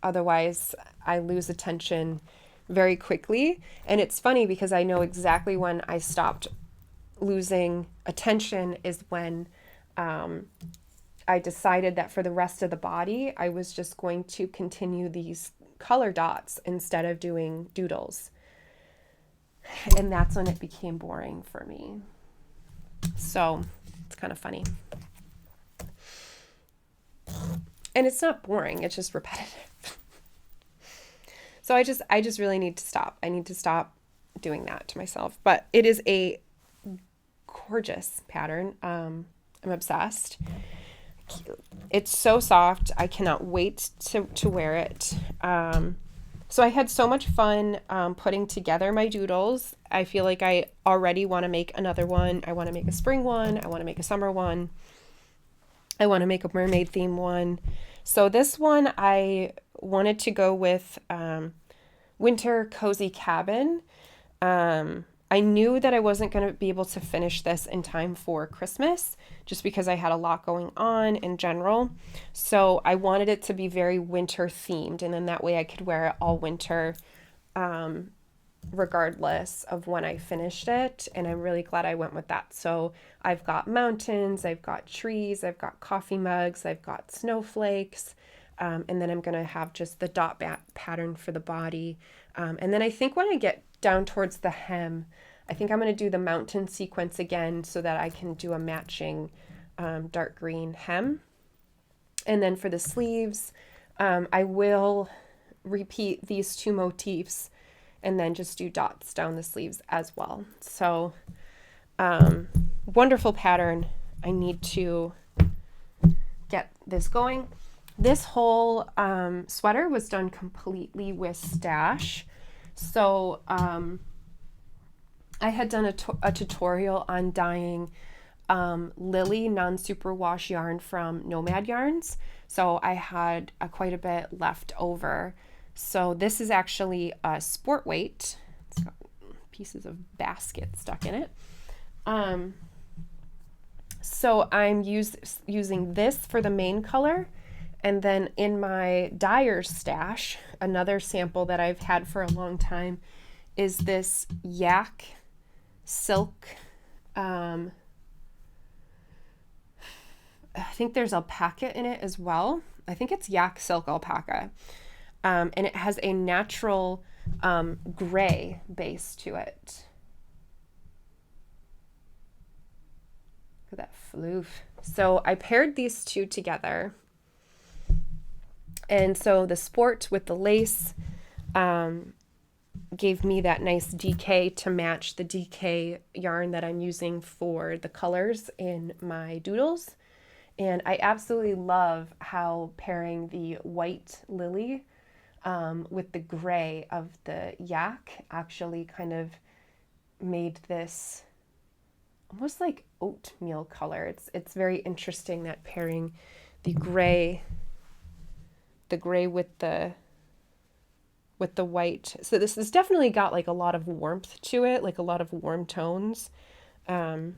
S2: Otherwise, I lose attention very quickly. And it's funny because I know exactly when I stopped losing attention is when I decided that for the rest of the body, I was just going to continue these color dots instead of doing doodles. And that's when it became boring for me. So it's kind of funny. And it's not boring, it's just repetitive. So I just really need to stop. I need to stop doing that to myself. But it is a gorgeous pattern. I'm obsessed. It's so soft. I cannot wait to wear it. So I had so much fun putting together my doodles. I feel like I already want to make another one. I want to make a spring one. I want to make a summer one. I want to make a mermaid theme one. So this one I wanted to go with Winter Cozy Cabin. I knew that I wasn't going to be able to finish this in time for Christmas just because I had a lot going on in general. So I wanted it to be very winter themed, and then that way I could wear it all winter regardless of when I finished it. And I'm really glad I went with that. So I've got mountains, I've got trees, I've got coffee mugs, I've got snowflakes, and then I'm going to have just the dot pattern for the body. And then I think when I get down towards the hem, I think I'm going to do the mountain sequence again so that I can do a matching dark green hem. And then for the sleeves, I will repeat these two motifs and then just do dots down the sleeves as well. So wonderful pattern. I need to get this going. This whole sweater was done completely with stash. So I had done a tutorial on dyeing Lily non-superwash yarn from Nomad Yarns. So I had quite a bit left over. So this is actually a sport weight. It's got pieces of basket stuck in it. So I'm using this for the main color. And then in my dyer stash, another sample that I've had for a long time is this Jaq Silk. I think there's alpaca in it as well. I think it's Jaq Silk alpaca. And it has a natural gray base to it. Look at that floof. So I paired these two together. And so the sport with the lace gave me that nice DK to match the DK yarn that I'm using for the colors in my doodles. And I absolutely love how pairing the white lily with the gray of the Jaq actually kind of made this almost like oatmeal color. It's very interesting that pairing the gray with the white. So this has definitely got like a lot of warmth to it, like a lot of warm tones. But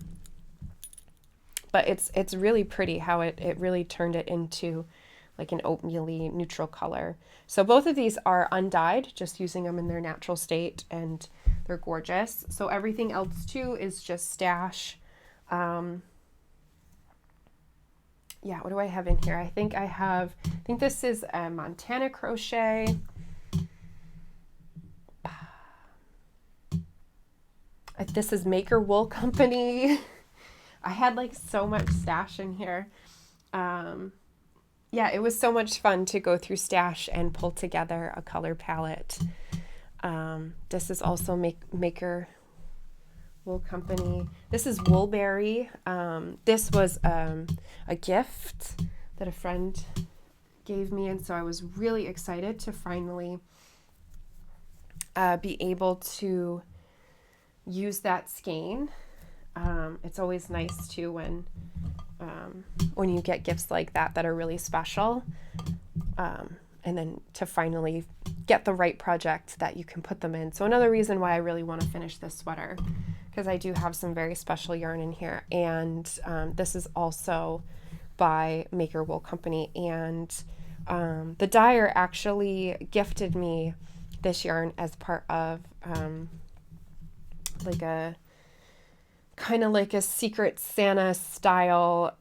S2: it's really pretty how it really turned it into like an oatmeal-y neutral color. So both of these are undyed, just using them in their natural state, and they're gorgeous. So everything else too is just stash. Yeah, what do I have in here? I think this is a Montana crochet. This is Maker Wool Company. I had like so much stash in here. Yeah, it was so much fun to go through stash and pull together a color palette. This is also Maker Wool Company. This is Woolberry. This was a gift that a friend gave me, and so I was really excited to finally be able to use that skein. It's always nice too when you get gifts like that are really special, and then to finally get the right project that you can put them in. So another reason why I really want to finish this sweater, because I do have some very special yarn in here. And this is also by Maker Wool Company, and the dyer actually gifted me this yarn as part of like a kind of like a Secret Santa style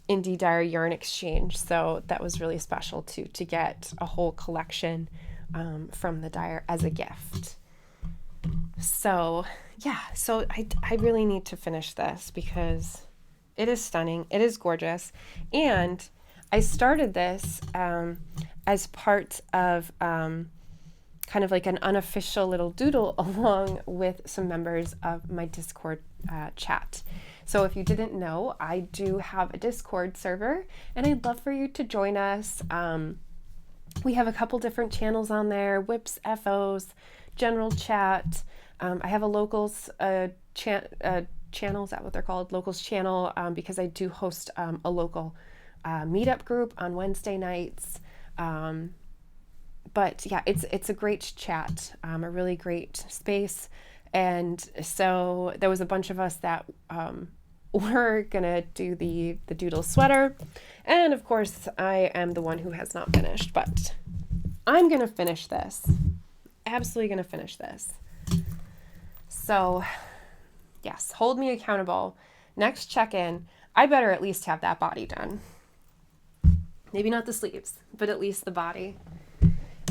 S2: indie dyer yarn exchange. So that was really special too, to get a whole collection from the dyer as a gift. So yeah, so I really need to finish this because it is stunning. It is gorgeous. And I started this as part of kind of like an unofficial little doodle along with some members of my Discord chat. So if you didn't know, I do have a Discord server and I'd love for you to join us. We have a couple different channels on there: Whips, FOs, general chat. I have a locals channel, is that what they're called? Locals channel, because I do host a local meetup group on Wednesday nights. But yeah, it's a great chat, a really great space. And so there was a bunch of us that were gonna do the Doodle sweater. And of course, I am the one who has not finished, but I'm gonna finish this. Absolutely gonna finish this. So yes, hold me accountable. Next check-in, I better at least have that body done. Maybe not the sleeves, but at least the body.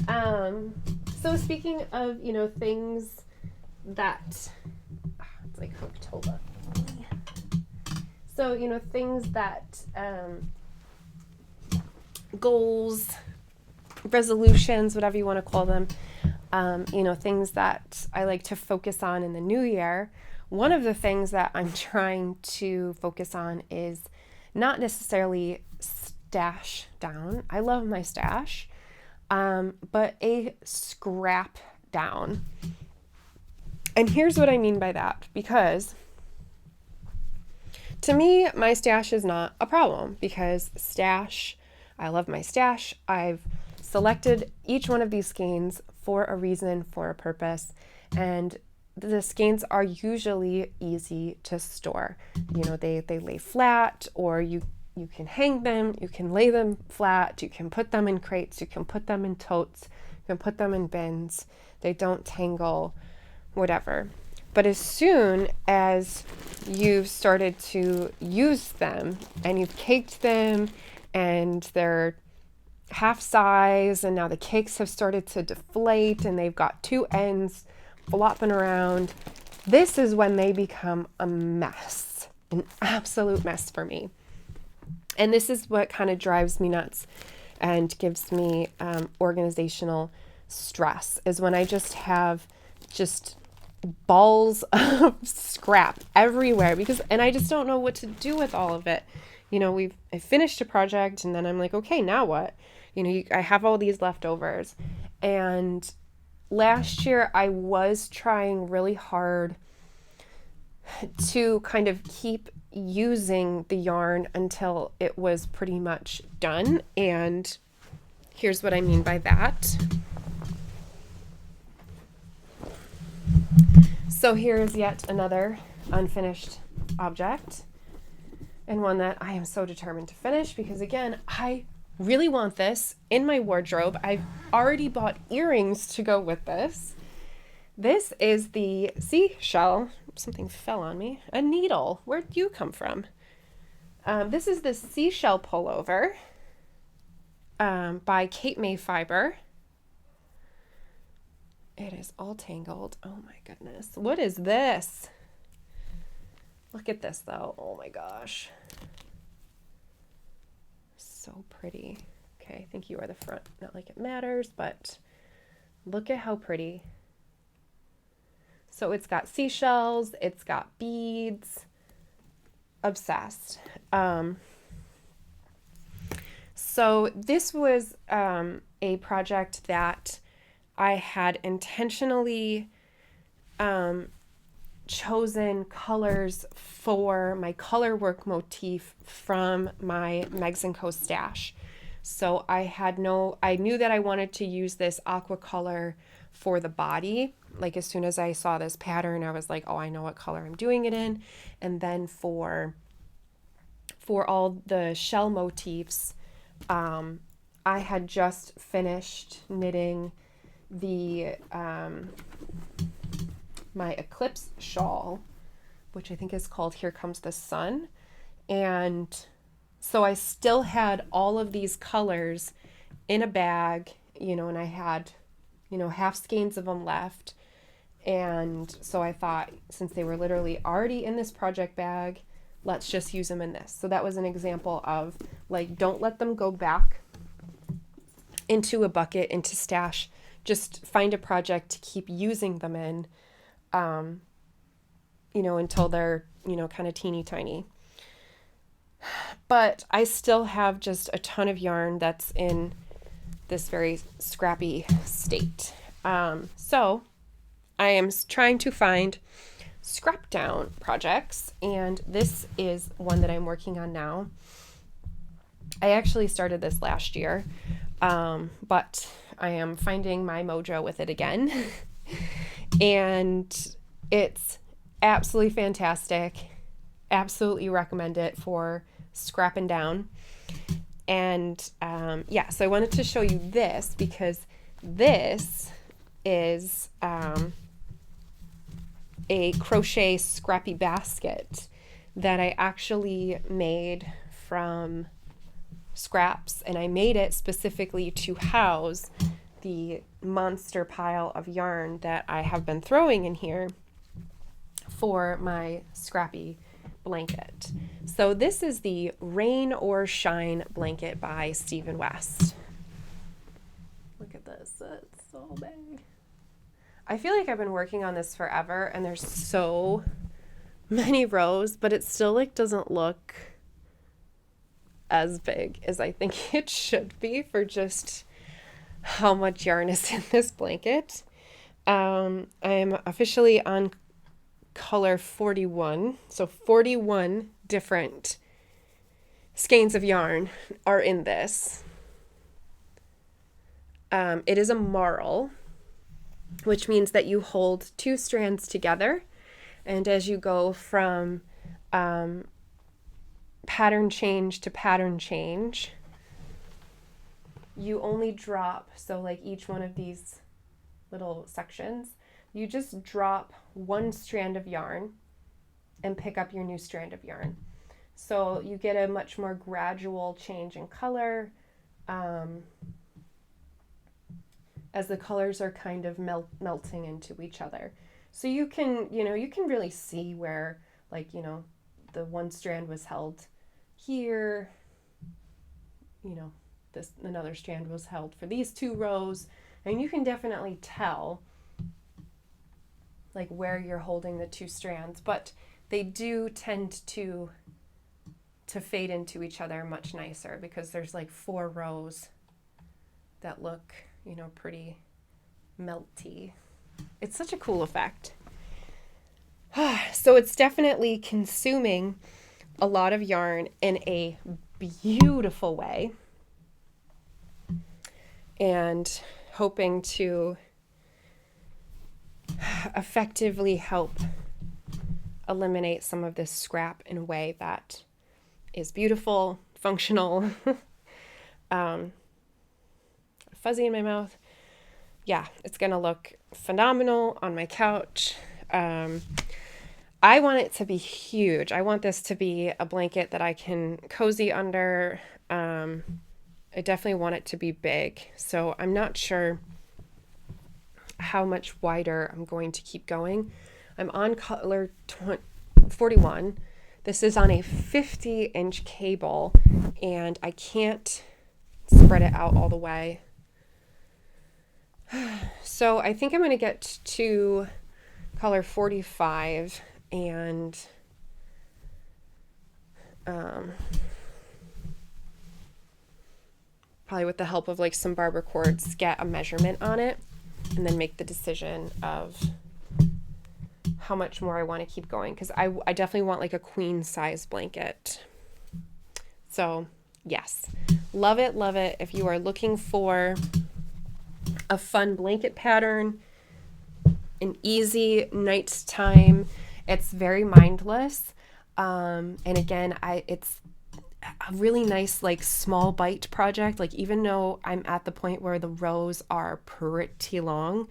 S2: So speaking of, things that, it's like hooked, hold up. So, things that, goals, resolutions, whatever you want to call them, things that I like to focus on in the new year. One of the things that I'm trying to focus on is not necessarily stash down. I love my stash, but a scrap down. And here's what I mean by that, because to me, my stash is not a problem, because I love my stash. I've selected each one of these skeins for a reason, for a purpose, and the skeins are usually easy to store. They lay flat, or you can hang them, you can lay them flat, you can put them in crates, you can put them in totes, you can put them in bins. They don't tangle, whatever. But as soon as you've started to use them and you've caked them and they're half size, and now the cakes have started to deflate and they've got two ends flopping around, this is when they become a mess, an absolute mess for me. And this is what kind of drives me nuts and gives me organizational stress, is when I just have balls of scrap everywhere, and I just don't know what to do with all of it. I finished a project and then I'm like, okay, now what? I have all these leftovers. And last year I was trying really hard to kind of keep using the yarn until it was pretty much done. And here's what I mean by that. So here is yet another unfinished object, and one that I am so determined to finish, because again, I really want this in my wardrobe. I've already bought earrings to go with this. This is the seashell. Something fell on me. A needle. Where'd you come from? This is the seashell pullover by Cape May Fiber. It is all tangled. Oh my goodness. What is this? Look at this though. Oh my gosh. So pretty. Okay, I think you are the front. Not like it matters, but look at how pretty. So it's got seashells, it's got beads. Obsessed. So this was a project that I had intentionally chosen colors for my color work motif from my Megs & Co stash. So I knew that I wanted to use this aqua color for the body. Like as soon as I saw this pattern, I was like, oh, I know what color I'm doing it in. And then for all the shell motifs, I had just finished knitting the my Eclipse shawl which I think is called Here Comes the Sun. And so I still had all of these colors in a bag, you know, and I had, you know, half skeins of them left. And so I thought, since they were literally already in this project bag, let's just use them in this. So that was an example of, like, don't let them go back into a bucket, into stash. Just find a project to keep using them in, you know, until they're, you know, kind of teeny tiny. But I still have just a ton of yarn that's in this very scrappy state. So I am trying to find scrap down projects, and this is one that I'm working on now. I actually started this last year, but I am finding my mojo with it again. And it's absolutely fantastic. Absolutely recommend it for scrapping down. And yeah, so I wanted to show you this because this is a crochet scrappy basket that I actually made from scraps, and I made it specifically to house the monster pile of yarn that I have been throwing in here for my scrappy blanket. So this is the Rain or Shine blanket by Stephen West. Look at this, it's so big. I feel like I've been working on this forever, and there's so many rows, but it still like doesn't look as big as I think it should be for just how much yarn is in this blanket. I'm officially on color 41, so 41 different skeins of yarn are in this. It is a marl, which means that you hold two strands together, and as you go from pattern change to pattern change, you only drop, so like each one of these little sections, you just drop one strand of yarn and pick up your new strand of yarn. So you get a much more gradual change in color, as the colors are kind of melting into each other. So you can, you can really see where, like, the one strand was held here, this another strand was held for these two rows, and you can definitely tell like where you're holding the two strands, but they do tend to fade into each other much nicer because there's like 4 rows that look, pretty melty. It's such a cool effect. So it's definitely consuming a lot of yarn in a beautiful way, and hoping to effectively help eliminate some of this scrap in a way that is beautiful, functional, fuzzy in my mouth. Yeah, it's gonna look phenomenal on my couch. I want it to be huge. I want this to be a blanket that I can cozy under. I definitely want it to be big. So I'm not sure how much wider I'm going to keep going. I'm on color 41. This is on a 50-inch cable, and I can't spread it out all the way. So I think I'm going to get to color 45 and probably with the help of like some barber cords, get a measurement on it, and then make the decision of how much more I want to keep going, because I definitely want like a queen size blanket. So yes, love it, love it. If you are looking for a fun blanket pattern, an easy nighttime, it's very mindless, and again, it's a really nice like small bite project. Like, even though I'm at the point where the rows are pretty long,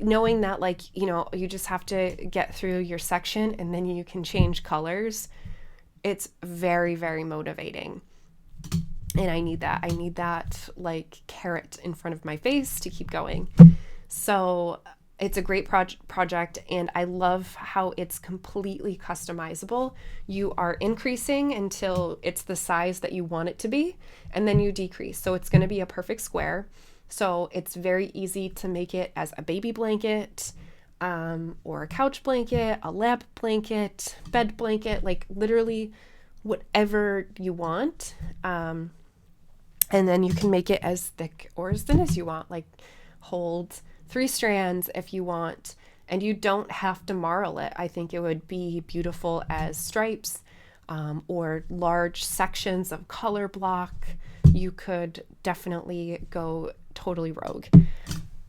S2: knowing that, like, you know, you just have to get through your section and then you can change colors, it's very, very motivating. And I need that. I need that like carrot in front of my face to keep going. So it's a great project, and I love how it's completely customizable. You are increasing until it's the size that you want it to be, and then you decrease. So it's going to be a perfect square. So it's very easy to make it as a baby blanket, or a couch blanket, a lap blanket, bed blanket, like literally whatever you want. And then you can make it as thick or as thin as you want, like hold 3 strands if you want, and you don't have to marl it. I think it would be beautiful as stripes, or large sections of color block. You could definitely go totally rogue.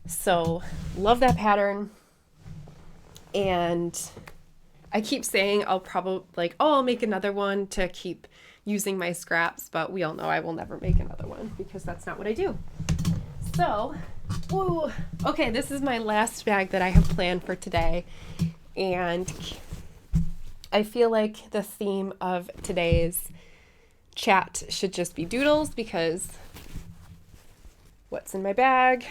S2: So love that pattern. And I keep saying I'll probably I'll make another one to keep using my scraps, but we all know I will never make another one because that's not what I do. So, okay, this is my last bag that I have planned for today, and I feel like the theme of today's chat should just be doodles, because what's in my bag?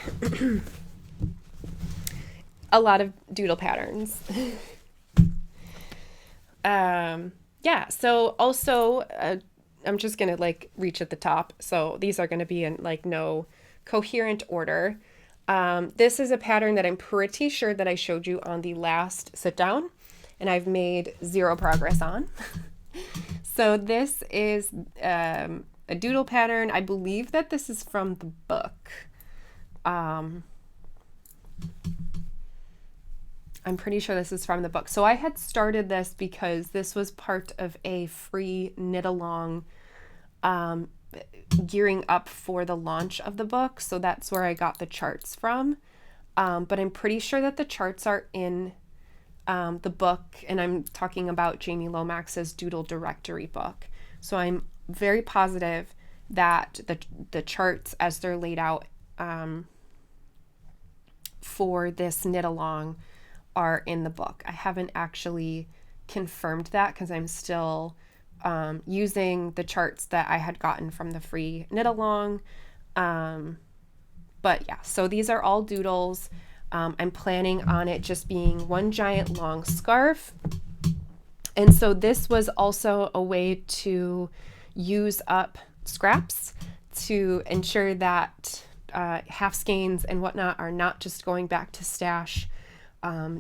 S2: A lot of doodle patterns. Yeah, so also I'm just gonna like reach at the top, so these are gonna be in like no coherent order. This is a pattern that I'm pretty sure that I showed you on the last sit down, and I've made 0 progress on. So this is a doodle pattern. I believe that this is from the book. I'm pretty sure this is from the book. So I had started this because this was part of a free knit along, gearing up for the launch of the book. So that's where I got the charts from. But I'm pretty sure that the charts are in the book, and I'm talking about Jamie Lomax's Doodle Directory book. So I'm very positive that the charts as they're laid out for this knit along are in the book. I haven't actually confirmed that because I'm still using the charts that I had gotten from the free knit along. But yeah, so these are all doodles. I'm planning on it just being one giant long scarf. And so this was also a way to use up scraps to ensure that half skeins and whatnot are not just going back to stash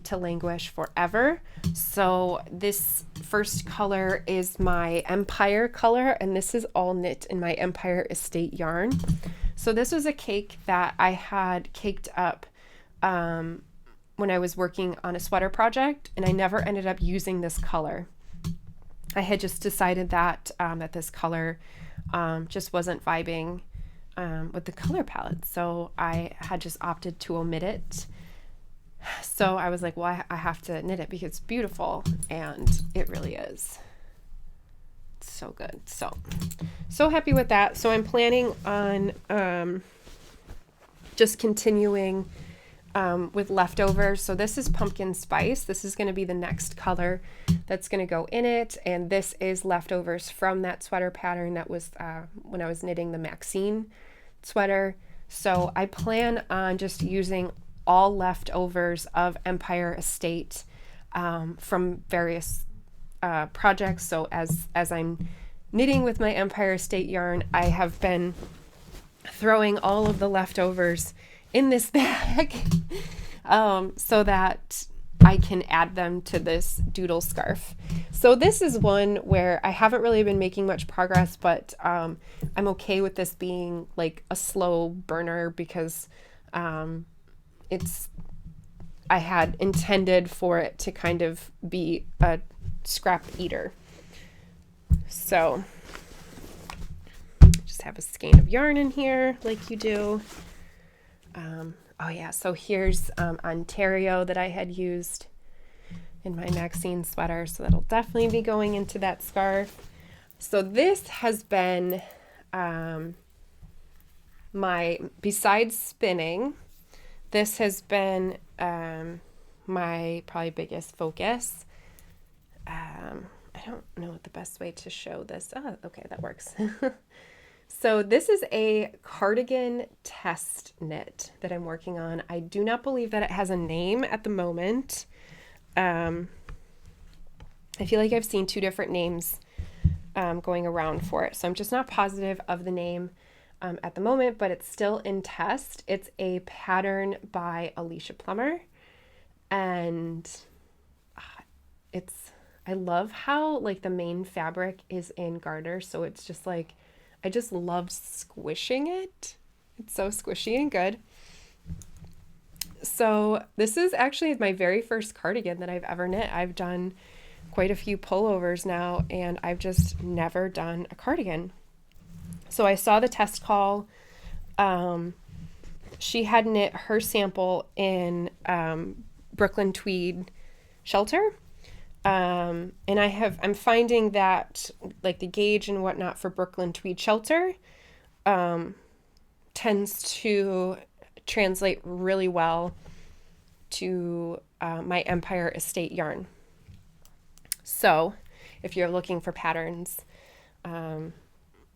S2: to languish forever. So this first color is my Empire color, and this is all knit in my Empire Estate yarn. So this was a cake that I had caked up when I was working on a sweater project, and I never ended up using this color. I had just decided that that this color just wasn't vibing with the color palette, so I had just opted to omit it. So I was like, well, I have to knit it because it's beautiful, and it really is. It's so good. So happy with that. So I'm planning on just continuing with leftovers. So this is pumpkin spice. This is going to be the next color that's going to go in it, and this is leftovers from that sweater pattern that was when I was knitting the Maxine sweater. So I plan on just using all leftovers of Empire Estate from various projects. So as I'm knitting with my Empire Estate yarn, I have been throwing all of the leftovers in this bag so that I can add them to this doodle scarf. So this is one where I haven't really been making much progress, but I'm okay with this being like a slow burner because I had intended for it to kind of be a scrap eater. So just have a skein of yarn in here like you do. Oh yeah, so here's Ontario that I had used in my Maxine sweater, so that'll definitely be going into that scarf. So this has been besides spinning, this has been my probably biggest focus. I don't know what the best way to show this. Oh, okay, that works. So this is a cardigan test knit that I'm working on. I do not believe that it has a name at the moment. I feel like I've seen two different names going around for it. So I'm just not positive of the name at the moment, but it's still in test. It's a pattern by Alicia Plummer. And I love how like the main fabric is in garter. So it's just like, I just love squishing it. It's so squishy and good. So this is actually my very first cardigan that I've ever knit. I've done quite a few pullovers now, and I've just never done a cardigan. So I saw the test call. She had knit her sample in Brooklyn tweed shelter. And I'm finding that like the gauge and whatnot for Brooklyn tweed shelter tends to translate really well to my Empire Estate yarn. So if you're looking for patterns,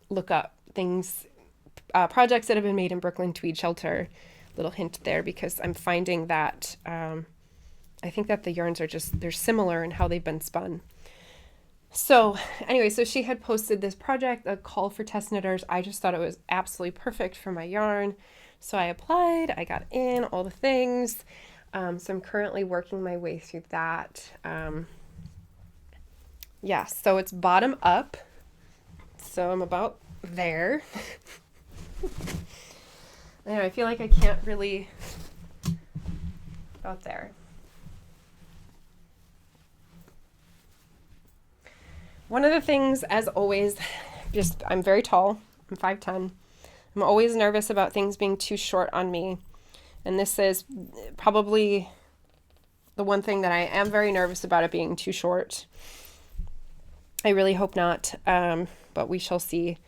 S2: look up things, projects that have been made in Brooklyn tweed shelter. Little hint there, because I'm finding that I think that the yarns are they're similar in how they've been spun. So anyway, so she had posted this project, a call for test knitters. I just thought it was absolutely perfect for my yarn. So I applied, I got in all the things. So I'm currently working my way through that. Yeah, so it's bottom up. So I'm about there. Anyway, I feel like I can't really, about there. One of the things, as always, I'm very tall. I'm 5'10". I'm always nervous about things being too short on me. And this is probably the one thing that I am very nervous about, it being too short. I really hope not, but we shall see.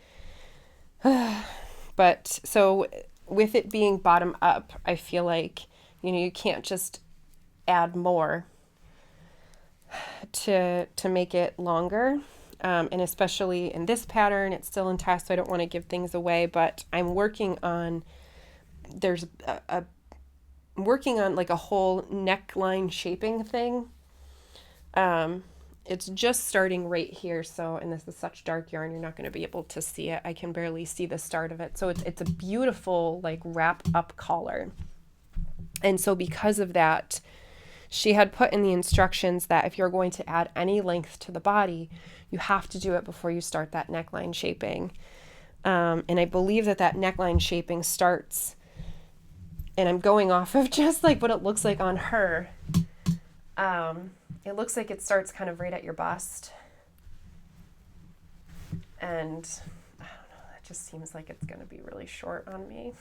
S2: But so with it being bottom up, I feel like, you can't just add more to make it longer. And especially in this pattern, it's still in test, so I don't want to give things away, but I'm working on, working on like a whole neckline shaping thing. It's just starting right here. So, and this is such dark yarn, you're not going to be able to see it. I can barely see the start of it. So it's a beautiful like wrap up collar. And so because of that, she had put in the instructions that if you're going to add any length to the body, you have to do it before you start that neckline shaping. And I believe that neckline shaping starts, and I'm going off of just like what it looks like on her. It looks like it starts kind of right at your bust. And I don't know, that just seems like it's going to be really short on me.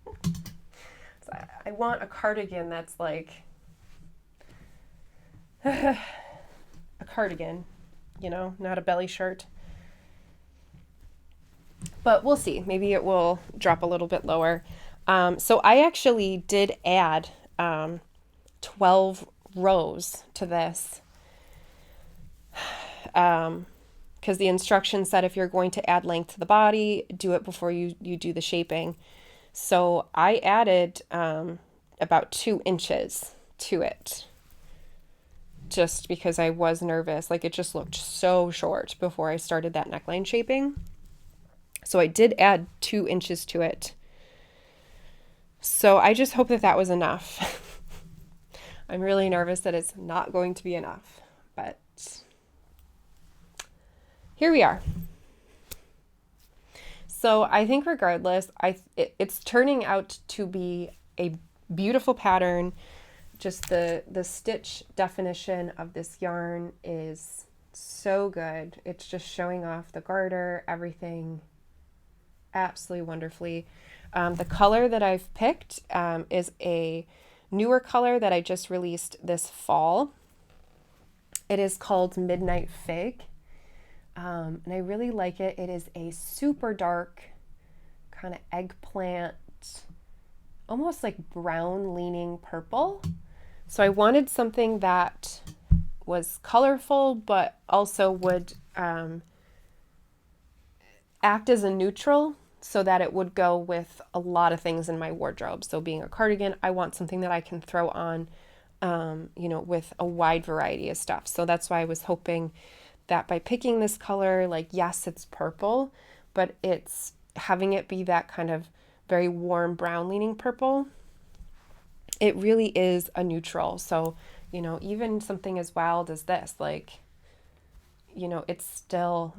S2: So I want a cardigan that's like a cardigan, not a belly shirt. But we'll see. Maybe it will drop a little bit lower. So I actually did add 12 rows to this, because the instructions said if you're going to add length to the body, do it before you do the shaping. So I added about 2 inches to it, just because I was nervous. Like, it just looked so short before I started that neckline shaping. So I did add 2 inches to it. So I just hope that was enough. I'm really nervous that it's not going to be enough, but here we are. So I think regardless, it's turning out to be a beautiful pattern. Just the stitch definition of this yarn is so good. It's just showing off the garter, everything absolutely wonderfully. The color that I've picked is a newer color that I just released this fall. It is called Midnight Fig, and I really like it. It is a super dark kind of eggplant almost like brown leaning purple. So I wanted something that was colorful, but also would act as a neutral so that it would go with a lot of things in my wardrobe. So being a cardigan, I want something that I can throw on, with a wide variety of stuff. So that's why I was hoping that by picking this color, like, yes, it's purple, but it's having it be that kind of very warm brown leaning purple. It really is a neutral. So, even something as wild as this, like, it's still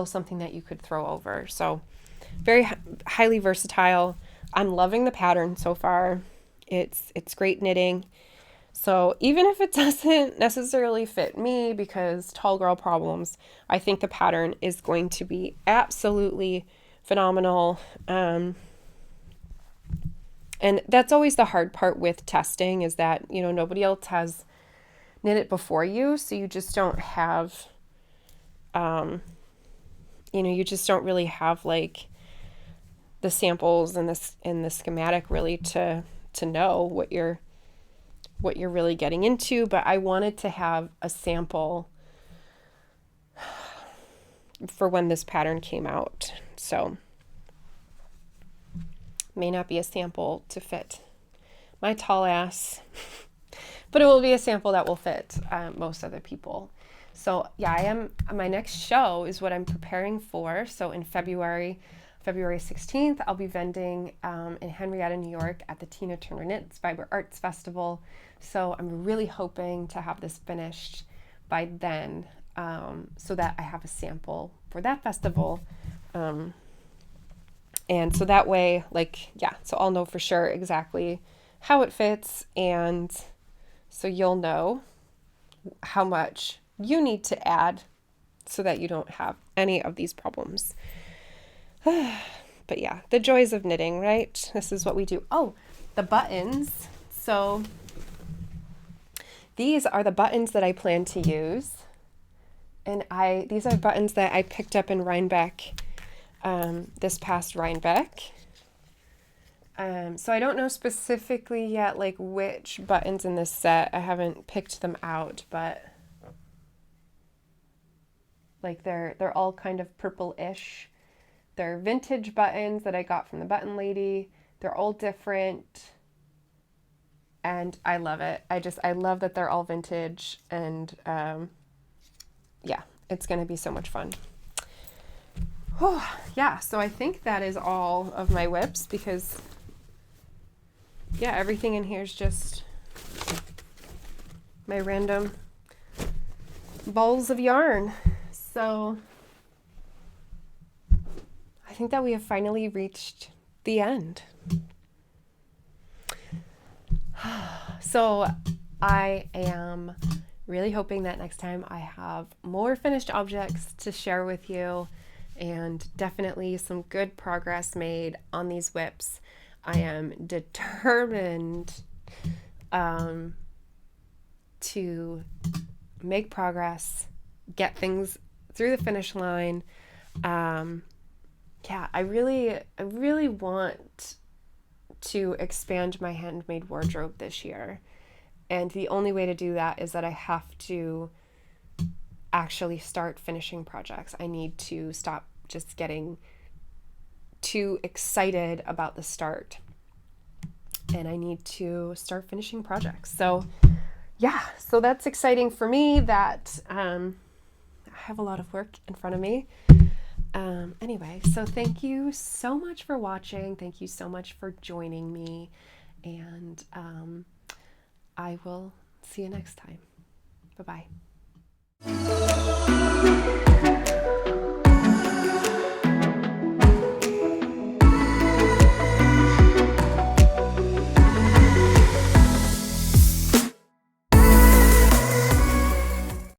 S2: something that you could throw over. So very highly versatile. I'm loving the pattern so far. It's great knitting. So even if it doesn't necessarily fit me because tall girl problems, I think the pattern is going to be absolutely phenomenal. And that's always the hard part with testing, is that, nobody else has knit it before you. So you just don't have, you just don't really have like the samples and the schematic really to know what you're really getting into. But I wanted to have a sample for when this pattern came out. So may not be a sample to fit my tall ass, but it will be a sample that will fit most other people. So yeah, my next show is what I'm preparing for. So in February 16th, I'll be vending in Henrietta, New York at the Tina Turner Knits Fiber Arts Festival. So I'm really hoping to have this finished by then, so that I have a sample for that festival. And so that way, so I'll know for sure exactly how it fits, and so you'll know how much you need to add so that you don't have any of these problems. But yeah, the joys of knitting, right? This is what we do. Oh, the buttons. So these are the buttons that I plan to use. And these are buttons that I picked up in Rhinebeck, this past Rhinebeck. So I don't know specifically yet, like, which buttons in this set. I haven't picked them out, but like they're all kind of purple-ish. They're vintage buttons that I got from the button lady. They're all different, and I love it. I love that they're all vintage, and yeah, it's gonna be so much fun. Oh, yeah, so I think that is all of my whips, because yeah, everything in here is just my random balls of yarn. So I think that we have finally reached the end. So I am really hoping that next time I have more finished objects to share with you, and definitely some good progress made on these whips. I am determined to make progress, get things through the finish line. Yeah, I really want to expand my handmade wardrobe this year. And the only way to do that is that I have to actually start finishing projects. I need to stop just getting too excited about the start, and I need to start finishing projects. So yeah, so that's exciting for me, that I have a lot of work in front of me. Anyway, so thank you so much for watching. Thank you so much for joining me, and I will see you next time. Bye-bye.